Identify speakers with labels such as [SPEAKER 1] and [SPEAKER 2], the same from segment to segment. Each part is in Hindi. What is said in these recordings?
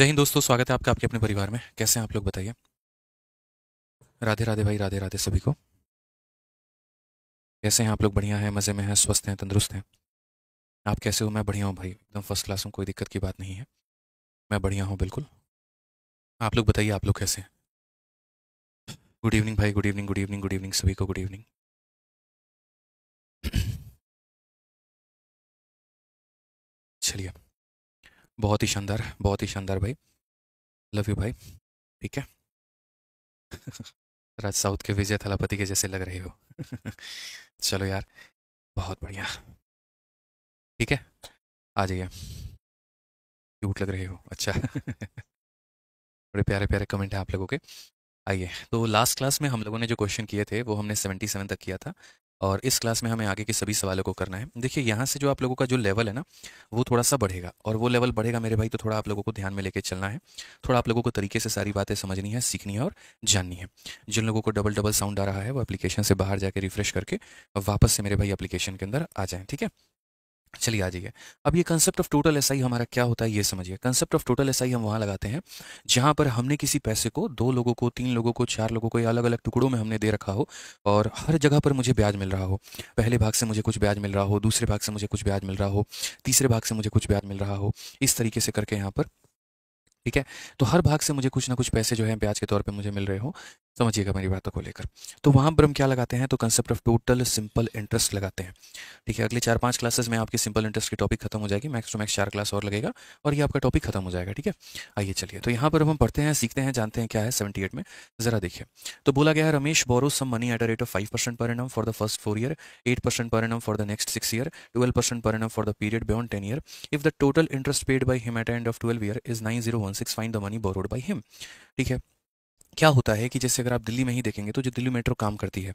[SPEAKER 1] जय हिंद दोस्तों, स्वागत है आपका आपके अपने परिवार में। कैसे हैं आप लोग, बताइए। राधे राधे भाई, राधे राधे सभी को। कैसे हैं आप लोग? बढ़िया हैं, मज़े में हैं, स्वस्थ हैं, तंदुरुस्त हैं। आप कैसे हो? मैं बढ़िया हूँ भाई, एकदम फर्स्ट क्लास हूँ, कोई दिक्कत की बात नहीं है। मैं बढ़िया हूँ बिल्कुल। आप लोग बताइए, आप लोग कैसे हैं? गुड इवनिंग भाई, good evening, good evening, good evening सभी को, गुड इवनिंग। चलिए, बहुत ही शानदार, बहुत ही शानदार भाई। लव यू भाई। ठीक है। राज साउथ के विजय थलापति के जैसे लग रहे हो। चलो यार, बहुत बढ़िया। ठीक है, आ जाइए। क्यूट लग रहे हो, अच्छा। बड़े प्यारे प्यारे कमेंट है आप लोगों के। आइए, तो लास्ट क्लास में हम लोगों ने जो क्वेश्चन किए थे वो हमने 77 तक किया था। और इस क्लास में हमें आगे के सभी सवालों को करना है। देखिए, यहाँ से जो आप लोगों का जो लेवल है ना, वो थोड़ा सा बढ़ेगा, और वो लेवल बढ़ेगा मेरे भाई, तो थोड़ा आप लोगों को ध्यान में लेके चलना है। थोड़ा आप लोगों को तरीके से सारी बातें समझनी है, सीखनी है और जाननी है। जिन लोगों को डबल डबल साउंड आ रहा है वो एप्लीकेशन से बाहर जाके रिफ्रेश करके वापस से मेरे भाई एप्लीकेशन के अंदर आ जाएं, ठीक है। चलिए आ जाइए। अब ये कंसेप्ट ऑफ टोटल एसआई हमारा क्या होता है, ये समझिए। कंसेप्ट ऑफ टोटल एसआई हम वहाँ लगाते हैं जहाँ पर हमने किसी पैसे को दो लोगों को, तीन लोगों को, चार लोगों को, या अलग अलग टुकड़ों में हमने दे रखा हो, और हर जगह पर मुझे ब्याज मिल रहा हो। पहले भाग से मुझे कुछ ब्याज मिल रहा हो, दूसरे भाग से मुझे कुछ ब्याज मिल रहा हो, तीसरे भाग से मुझे कुछ ब्याज मिल रहा हो, इस तरीके से करके यहाँ पर, ठीक है। तो हर भाग से मुझे कुछ ना कुछ पैसे जो है ब्याज के तौर पे मुझे मिल रहे हो। समझिएगा मेरी बातों को लेकर। तो वहाँ पर हम क्या लगाते हैं, तो concept of total simple interest लगाते हैं। ठीक है, अगले 4-5 क्लासेस में आपकी सिंपल इंटरेस्ट की टॉपिक खत्म हो जाएगी। मैक्स टू मैक्स 4 क्लास और लगेगा और ये आपका टॉपिक खत्म हो जाएगा, ठीक है। आइए चलिए, तो यहाँ पर हम पढ़ते हैं, सीखते हैं, जानते हैं क्या है 78 में। ज़रा देखिए। तो बोला गया है, Ramesh borrows some money at a rate of 5% per annum for the first 4 year, 8% per annum for the next 6 year, 12% per annum for the period beyond 10 year. If the total interest paid by him at end of 12 year is 9016, find the money borrowed by him. ठीक है। क्या होता है कि जैसे अगर आप दिल्ली में ही देखेंगे, तो जो दिल्ली मेट्रो काम करती है,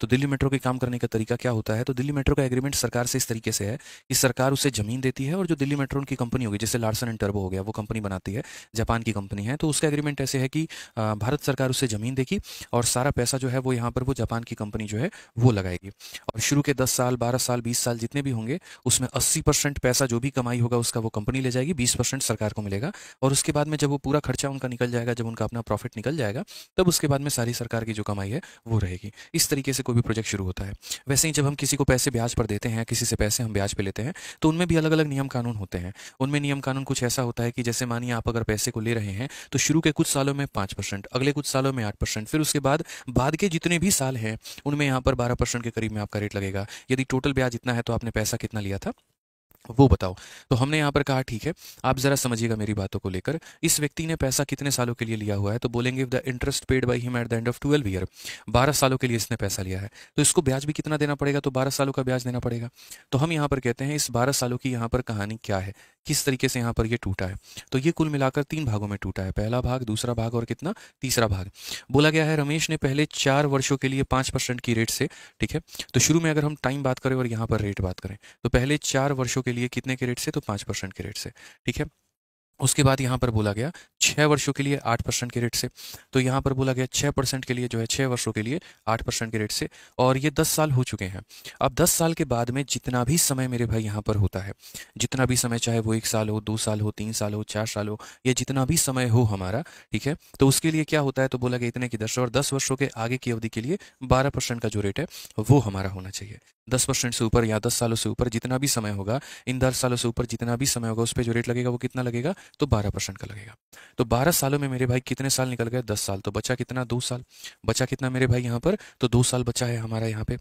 [SPEAKER 1] तो दिल्ली मेट्रो के काम करने का तरीका क्या होता है, तो दिल्ली मेट्रो का एग्रीमेंट सरकार से इस तरीके से है कि सरकार उसे ज़मीन देती है, और जो दिल्ली मेट्रो उनकी कंपनी होगी, जैसे लार्सन एंड टर्बो हो गया, वो कंपनी बनाती है, जापान की कंपनी है, तो उसका एग्रीमेंट ऐसे है कि भारत सरकार उसे ज़मीन देगी, और सारा पैसा जो है वो यहाँ पर वो जापान की कंपनी जो है वो लगाएगी। और शुरू के 10 साल, 12 साल, 20 साल जितने भी होंगे, उसमें 80% पैसा जो भी कमाई होगा उसका वो कंपनी ले जाएगी, 20% सरकार को मिलेगा। और उसके बाद में जब वो पूरा खर्चा उनका निकल जाएगा, जब उनका अपना प्रॉफिट निकल जाएगा, तब उसके बाद में सारी सरकार की जो कमाई है वो रहेगी। इस तरीके से कोई भी प्रोजेक्ट शुरू होता है। वैसे ही जब हम किसी को पैसे ब्याज पर देते हैं, किसी से पैसे हम ब्याज पे लेते हैं, तो उनमें भी अलग अलग नियम कानून होते हैं। उनमें नियम कानून कुछ ऐसा होता है कि जैसे मानिए आप अगर पैसे को ले रहे हैं, तो शुरू के कुछ सालों में 5%, अगले कुछ सालों में 8%, फिर उसके बाद के जितने भी साल हैं उनमें यहाँ पर 12% के करीब में आपका रेट लगेगा। यदि टोटल ब्याज इतना है तो आपने पैसा कितना लिया था वो बताओ। तो हमने यहाँ पर कहा ठीक है, आप जरा समझिएगा मेरी बातों को लेकर। इस व्यक्ति ने पैसा कितने सालों के लिए लिया हुआ है, तो बोलेंगे the interest paid by him eight the end of 12 year. 12 सालों के लिए इसने पैसा लिया है, तो इसको ब्याज भी कितना देना पड़ेगा, तो 12 सालों का ब्याज देना पड़ेगा। तो हम यहाँ पर कहते हैं इस 12 सालों की यहाँ पर कहानी क्या है, किस तरीके से यहाँ पर ये टूटा है। तो ये कुल मिलाकर 3 भागों में टूटा है, पहला भाग, दूसरा भाग और कितना, तीसरा भाग। बोला गया है रमेश ने पहले 4 वर्षों के लिए 5% की रेट से, ठीक है। तो शुरू में अगर हम टाइम बात करें और यहाँ पर रेट बात करें, तो पहले 4 वर्षों के लिए कितने के रेट से, तो 5% के रेट से, ठीक है। उसके बाद यहाँ पर बोला गया 6 वर्षों के लिए 8% के रेट से। तो यहाँ पर बोला गया 6% के लिए जो है, 6 वर्षों के लिए 8% के रेट से। और ये 10 साल हो चुके हैं। अब 10 साल के बाद में जितना भी समय मेरे भाई यहाँ पर होता है, जितना भी समय, चाहे वो 1 साल हो, 2 साल हो, 3 साल हो, 4 साल हो, या जितना भी समय हो हमारा, ठीक है। तो उसके लिए क्या होता है, तो बोला गया इतने की 10, और 10 वर्षों के आगे की अवधि के लिए 12% का जो रेट है वो हमारा होना चाहिए। 10% से ऊपर या 10 सालों से ऊपर जितना भी समय होगा, इन 10 सालों से ऊपर जितना भी समय होगा, उस पर जो रेट लगेगा वो कितना लगेगा, तो 12% का लगेगा। तो 12 सालों में मेरे भाई कितने साल निकल गए, 10 साल, तो बचा कितना, 2 साल। बचा कितना मेरे भाई यहाँ पर, तो 2 साल बचा है हमारा यहाँ पे।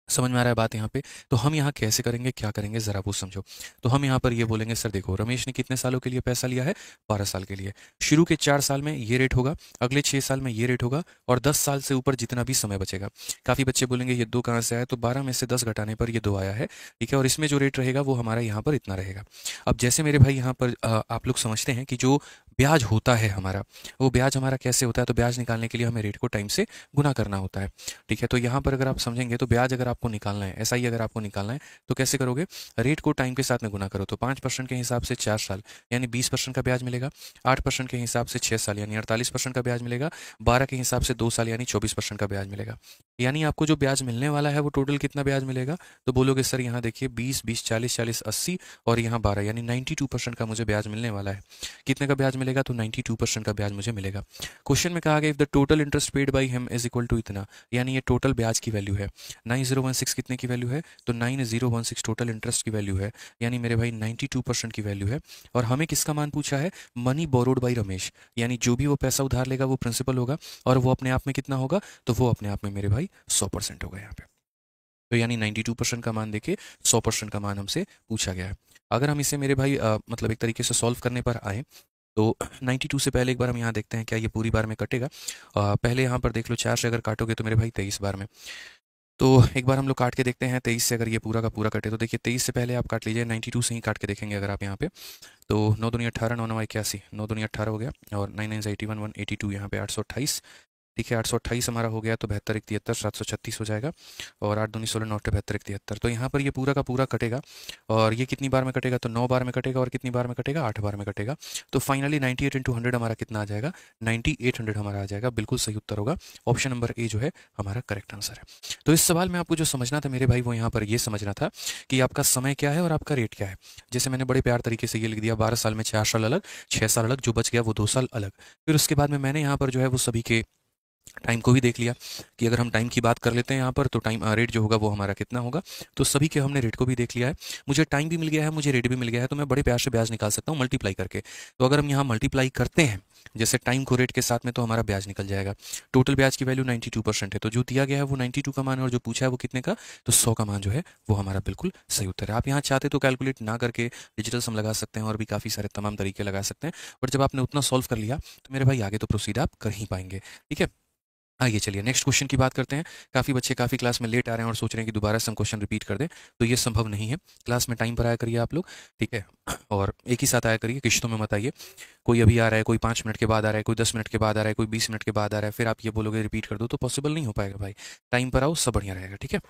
[SPEAKER 1] समझ में आ रहा है बात यहाँ पे। तो हम यहाँ कैसे करेंगे, क्या करेंगे, जरा वो समझो। तो हम यहाँ पर ये बोलेंगे, सर देखो, रमेश ने कितने सालों के लिए पैसा लिया है, 12 साल के लिए। शुरू के 4 साल में ये रेट होगा, अगले 6 साल में ये रेट होगा, और 10 साल से ऊपर जितना भी समय बचेगा। काफ़ी बच्चे बोलेंगे ये 2 कहाँ से आया, तो 12 में से 10 घटाने पर ये 2 आया है, ठीक है। और इसमें जो रेट रहेगा वो हमारा यहाँ पर इतना रहेगा। अब जैसे मेरे भाई यहाँ पर आप लोग समझते हैं कि जो ब्याज होता है हमारा, वो ब्याज हमारा कैसे होता है, तो ब्याज निकालने के लिए हमें रेट को टाइम से गुना करना होता है, ठीक है। तो यहाँ पर अगर आप समझेंगे, तो ब्याज अगर आपको निकालना है, एसआई अगर आपको निकालना है, तो कैसे करोगे, रेट को टाइम के साथ में गुना करो। तो 5% के हिसाब से 4 साल, यानी 20% का ब्याज मिलेगा। 8% के हिसाब से 6 साल, यानी 48% का ब्याज मिलेगा। 12 के हिसाब से 2 साल, यानी 24% का ब्याज मिलेगा। यानी आपको जो ब्याज मिलने वाला है वो टोटल कितना ब्याज मिलेगा, तो बोलोगे सर यहाँ देखिए 20, 20, 40, 40, 80, और यहाँ 12, यानी 92% का मुझे ब्याज मिलने वाला है। कितने का ब्याज मिलेगा तो 92% का ब्याज मुझे मिलेगा। क्वेश्चन में कहा गया if the total interest paid by him is equal to इतना, यानी ये टोटल ब्याज की वैल्यू है। 9016 कितने की वैल्यू है, तो 9016 टोटल इंटरेस्ट की वैल्यू है, यानी मेरे भाई 92% की वैल्यू है। और हमें किसका मान पूछा है, मनी बोरोड बाई रमेश, यानी जो भी वो पैसा उधार लेगा वो प्रिंसिपल होगा, और वो अपने आप में कितना होगा, तो वो अपने आप में मेरे भाई 100% होगा यहाँ पे। तो यानी 92% का मान देके 100% का मान हमसे पूछा गया है। अगर हम इसे मेरे भाई मतलब एक तरीके से सॉल्व करने पर आए तो 92 से पहले एक बार हम यहाँ देखते हैं क्या ये पूरी बार में कटेगा। पहले यहाँ पर देख लो 4 से अगर काटोगे तो मेरे भाई 23 बार में, तो एक बार हम लोग काट के देखते हैं 23 से अगर ये पूरा का पूरा कटे तो देखिए 23 से पहले आप काट लीजिए, 92 से ही काट के देखेंगे अगर आप यहाँ पे, तो 9 दूनी 18, 9 9 81, 9 दूनी 18 हो गया, और 9 9 81, 182, यहाँ पे 828, ठीक है 828 हमारा हो गया, तो 72 73 736 हो जाएगा, और 8 दूनी 16 9 72 73, तो यहाँ पर ये पूरा का पूरा कटेगा। और ये कितनी बार में कटेगा, तो 9 बार में कटेगा, और कितनी बार में कटेगा, 8 बार में कटेगा। तो फाइनली 98 इंटू 100 हमारा कितना आ जाएगा, 9800 हमारा आ जाएगा। बिल्कुल सही उत्तर होगा, ऑप्शन नंबर ए जो है हमारा करेक्ट आंसर है। तो इस सवाल में आपको जो समझना था मेरे भाई वो यहाँ पर ये समझना था कि आपका समय क्या है और आपका रेट क्या है। जैसे मैंने बड़े प्यार तरीके से ये लिख दिया, 12 साल में 4 साल अलग, 6 साल अलग, जो बच गया वो 2 साल अलग। फिर उसके बाद में मैंने यहाँ पर जो है वो सभी के टाइम को भी देख लिया कि अगर हम टाइम की बात कर लेते हैं यहाँ पर तो टाइम रेट जो होगा वो हमारा कितना होगा, तो सभी के हमने रेट को भी देख लिया है। मुझे टाइम भी मिल गया है, मुझे रेट भी मिल गया है, तो मैं बड़े प्यार से ब्याज निकाल सकता हूँ मल्टीप्लाई करके। तो अगर हम यहाँ मल्टीप्लाई करते हैं जैसे टाइम को रेट के साथ में, तो हमारा ब्याज निकल जाएगा। टोटल ब्याज की वैल्यू 92% है, तो जो दिया गया है वो 92 का मान है, और जो पूछा है वो कितने का, तो 100 का मान जो है वो हमारा बिल्कुल सही उत्तर है। आप यहाँ चाहते तो कैलकुलेट ना करके डिजिटल सम लगा सकते हैं और भी काफ़ी सारे तमाम तरीके लगा सकते हैं, बट जब आपने उतना सॉल्व कर लिया तो मेरे भाई आगे तो प्रोसीड आप कर ही पाएंगे। ठीक है, आइए चलिए नेक्स्ट क्वेश्चन की बात करते हैं। काफ़ी बच्चे काफ़ी क्लास में लेट आ रहे हैं और सोच रहे हैं कि दोबारा से हम क्वेश्चन रिपीट कर दें, तो ये संभव नहीं है। क्लास में टाइम पर आया करिए आप लोग, ठीक है, और एक ही साथ आया करिए, किश्तों में मत आइए। कोई अभी आ रहा है, कोई 5 मिनट के बाद आ रहा है, कोई 10 मिनट के बाद आ रहा है, कोई 20 मिनट के बाद आ रहा है, फिर आप ये बोलोगे रिपीट कर दो, तो पॉसिबल नहीं हो पाएगा भाई। टाइम पर आओ, सब बढ़िया रहेगा। ठीक है,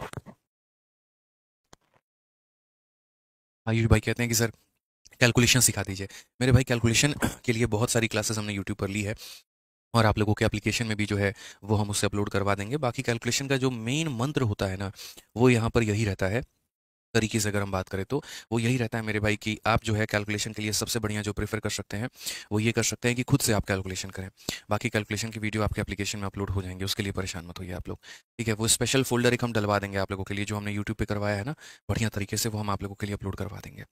[SPEAKER 1] आयुष भाई कहते हैं कि सर कैलकुलेशन सिखा दीजिए। मेरे भाई कैलकुलेशन के लिए बहुत सारी क्लासेस हमने यूट्यूब पर ली है, और आप लोगों के एप्लीकेशन में भी जो है वो हम उससे अपलोड करवा देंगे। बाकी कैलकुलेशन का जो मेन मंत्र होता है ना, वो यहाँ पर यही रहता है, तरीके से अगर हम बात करें तो वो यही रहता है मेरे भाई कि आप जो है कैलकुलेशन के लिए सबसे बढ़िया जो प्रेफर कर सकते हैं वो ये कर सकते हैं कि खुद से आप कैलकुलेशन करें। बाकी कैलकुलेशन की वीडियो आपके एप्लीकेशन में अपलोड हो जाएंगे, उसके लिए परेशान मत होइए आप लोग। ठीक है, वो स्पेशल फोल्डर एक हम डलवा देंगे आप लोगों के लिए, जो हमने यूट्यूब पे करवाया है ना बढ़िया तरीके से, वो हम आप लोगों के लिए अपलोड करवा देंगे।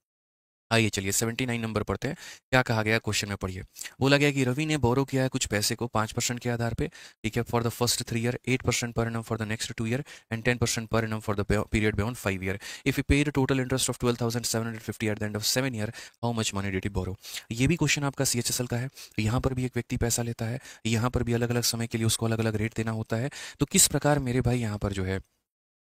[SPEAKER 1] आइए चलिए 79 नंबर पढ़ते हैं। क्या कहा गया क्वेश्चन में, पढ़िए। बोला गया कि रवि ने बोरो किया है कुछ पैसे को 5% के आधार पे, ठीक है, for the first 3 year, 8% per annum for the next 2 year, and 10% per annum for the period beyond 5 year. If you paid total interest of 12,750 at the end of 7 year, how much money did you borrow. ये भी क्वेश्चन आपका CHSL का है। यहाँ पर भी एक व्यक्ति पैसा लेता है, यहाँ पर भी अलग अलग समय के लिए उसको अलग अलग रेट देना होता है। तो किस प्रकार मेरे भाई यहाँ पर जो है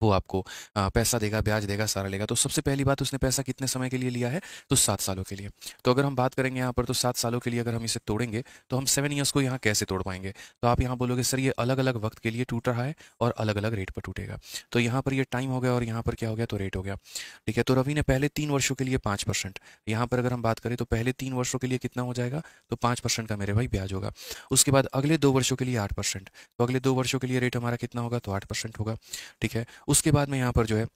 [SPEAKER 1] वो आपको पैसा देगा, ब्याज देगा, सारा लेगा। तो सबसे पहली बात, उसने पैसा कितने समय के लिए लिया है, तो 7 सालों के लिए। तो अगर हम बात करेंगे यहाँ पर तो 7 सालों के लिए अगर हम इसे तोड़ेंगे तो हम 7 ईयर्स को यहाँ कैसे तोड़ पाएंगे। तो आप यहाँ बोलोगे सर ये अलग अलग वक्त के लिए टूट रहा है और अलग अलग रेट पर टूटेगा। तो यहाँ पर ये टाइम हो गया और यहाँ पर क्या हो गया, तो रेट हो गया। ठीक है, तो रवि ने पहले 3 वर्षों के लिए 5%, यहाँ पर अगर हम बात करें तो पहले 3 वर्षों के लिए कितना हो जाएगा, तो 5% का मेरे भाई ब्याज होगा। उसके बाद अगले 2 वर्षों के लिए 8%, तो अगले 2 वर्षों के लिए रेट हमारा कितना होगा, तो 8% होगा। ठीक है, उसके बाद में यहाँ पर जो है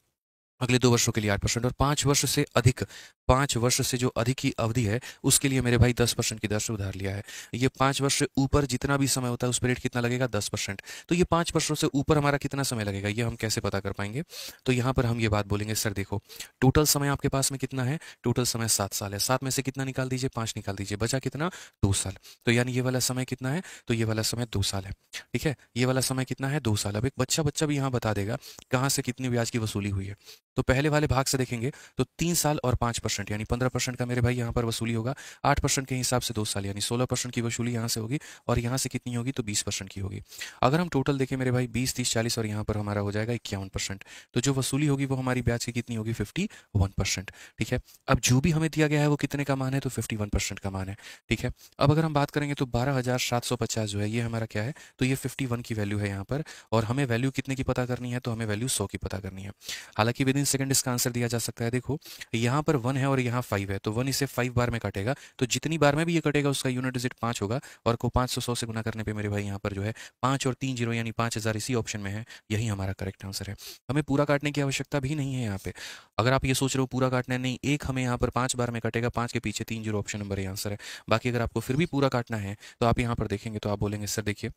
[SPEAKER 1] अगले 2 वर्षों के लिए 8%, और 5 वर्ष से अधिक, 5 वर्ष से जो अधिक की अवधि है उसके लिए मेरे भाई 10% की दर से उधार लिया है। ये 5 वर्ष से ऊपर जितना भी समय होता है उस पर रेट कितना लगेगा, 10%। तो ये 5 वर्षों से ऊपर हमारा कितना समय लगेगा, ये हम कैसे पता कर पाएंगे। तो यहाँ पर हम ये बात बोलेंगे, सर देखो टोटल समय आपके पास में कितना है, टोटल समय 7 साल है, 7 में से कितना निकाल दीजिए, 5 निकाल दीजिए, बचा कितना, 2 साल। तो यानी ये वाला समय कितना है, तो ये वाला समय 2 साल है। ठीक है, ये वाला समय कितना है, 2 साल। अब एक बच्चा भी यहाँ बता देगा कहाँ से कितनी ब्याज की वसूली हुई है। तो पहले वाले भाग से देखेंगे तो 3 साल और 5% यानी 15% का मेरे भाई यहाँ पर वसूली होगा। 8% के हिसाब से 2 साल यानी 16% की वसूली यहाँ से होगी, और यहाँ से कितनी होगी, तो 20% की होगी। अगर हम टोटल देखें मेरे भाई 20, 30, 40, और यहाँ पर हमारा हो जाएगा 51%। तो जो वसूली होगी वो हमारी ब्याज की कितनी होगी, 51%। ठीक है, अब जो भी हमें दिया गया है वो कितने का मान है, तो 51% का मान है। ठीक है, अब अगर हम बात करेंगे तो 12,750 जो है ये हमारा क्या है, तो ये 51 की वैल्यू है यहाँ पर, और हमें वैल्यू कितने की पता करनी है, तो हमें वैल्यू 100 की पता करनी है। हालांकि विद इन सेकंड इसका आंसर दिया जा सकता है। देखो यहाँ पर 1 है है और यहाँ 5 है, तो 1 इसे 5 बार में काटेगा, तो जितनी बार में भी ये कटेगा उसका यूनिट डिजिट 5 होगा, और को 500 से गुना करने पे मेरे भाई यहाँ पर जो है 5 और 3 जीरो यानी 5000 इसी ऑप्शन में है। यही हमारा करेक्ट आंसर है। हमें पूरा काटने की आवश्यकता भी नहीं है यहाँ पे। अगर आप ये सोच रहे हो पूरा काटना है, नहीं, एक हमें यहाँ पर 5 बार में कटेगा, 5 के पीछे 3 जीरो, ऑप्शन नंबर ये आंसर है। बाकी अगर आपको फिर भी पूरा काटना है तो आप यहाँ पर देखेंगे तो आप बोलेंगे सर देखिए,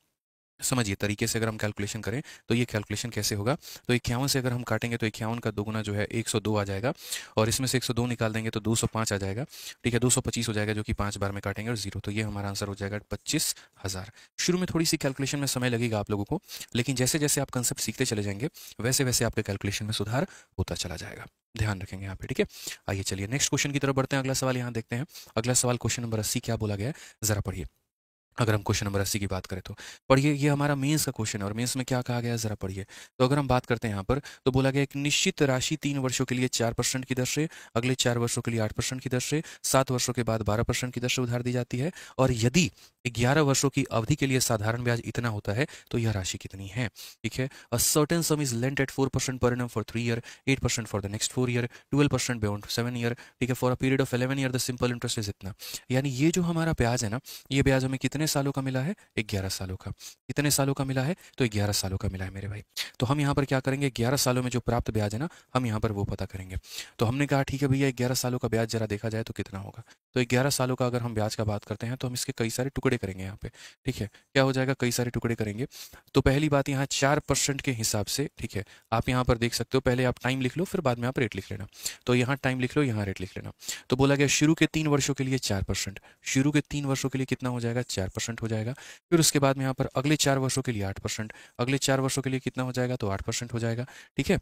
[SPEAKER 1] समझिए तरीके से अगर हम कैलकुलेशन करें तो ये कैलकुलेशन कैसे होगा। तो 51 से अगर हम काटेंगे तो 51 का दोगुना जो है 102 आ जाएगा, और इसमें से 102 निकाल देंगे तो 205 आ जाएगा। ठीक है, 225 हो जाएगा जो कि 5 बार में काटेंगे, और जीरो, तो ये हमारा आंसर हो जाएगा 25,000। शुरू में थोड़ी सी कैलकुलेशन में समय लगेगा आप लोगों को, लेकिन जैसे जैसे आप कंसेप्ट सीखते चले जाएंगे वैसे वैसे आपके कैलकुलेशन में सुधार होता चला जाएगा। ध्यान रखेंगे यहाँ पे। ठीक है, आइए चलिए नेक्स्ट क्वेश्चन की तरफ बढ़ते हैं। अगला सवाल यहाँ देखते हैं। अगला सवाल क्वेश्चन नंबर 80 क्या बोला गया है, जरा पढ़िए। अगर हम क्वेश्चन नंबर 80 की बात करें तो पढ़िए, ये हमारा मेंस का क्वेश्चन है, और मेंस में क्या कहा गया है जरा पढ़िए। तो अगर हम बात करते हैं यहाँ पर, तो बोला गया एक निश्चित राशि 3 वर्षों के लिए 4% की दर से, अगले 4 वर्षों के लिए 8% की दर से, 7 वर्षों के बाद 12% की दर से उधार दी जाती है, और यदि 11 वर्षों की अवधि के लिए साधारण ब्याज इतना होता है तो यह राशि कितनी है। ठीक है, a certain sum is lent at 4% per annum for 3 year, 8% for the next 4 year, 12% beyond 7 year. ठीक है, for a period of 11 year the simple interest is इतना। यानी ये जो हमारा ब्याज है ना, ये ब्याज हमें कितने सालों का मिला है, 11 सालों का। कितने सालों का मिला है, तो 11 सालों का मिला है मेरे भाई। तो हम यहाँ पर क्या करेंगे, 11 सालों में जो प्राप्त ब्याज है ना, हम यहाँ पर वो पता करेंगे। तो हमने कहा ठीक है भैया 11 सालों का ब्याज जरा देखा जाए तो कितना होगा। तो 11 सालों का अगर हम ब्याज का बात करते हैं तो हम इसके कई सारे टुकड़े करेंगे यहाँ पे। ठीक है, क्या हो जाएगा, कई सारे टुकड़े करेंगे। तो पहली बात यहाँ 4% के हिसाब से, ठीक है, आप यहाँ पर देख सकते हो, पहले आप टाइम लिख लो फिर बाद में आप रेट लिख लेना। तो यहाँ टाइम लिख लो, यहाँ रेट लिख लेना। तो बोला गया शुरू के 3 वर्षों के लिए 4%, शुरू के 3 वर्षों के लिए कितना हो जाएगा, 4% हो जाएगा। फिर उसके बाद में यहाँ पर अगले 4 वर्षों के लिए 8%, अगले 4 वर्षों के लिए कितना हो जाएगा, तो 8% हो जाएगा। ठीक है,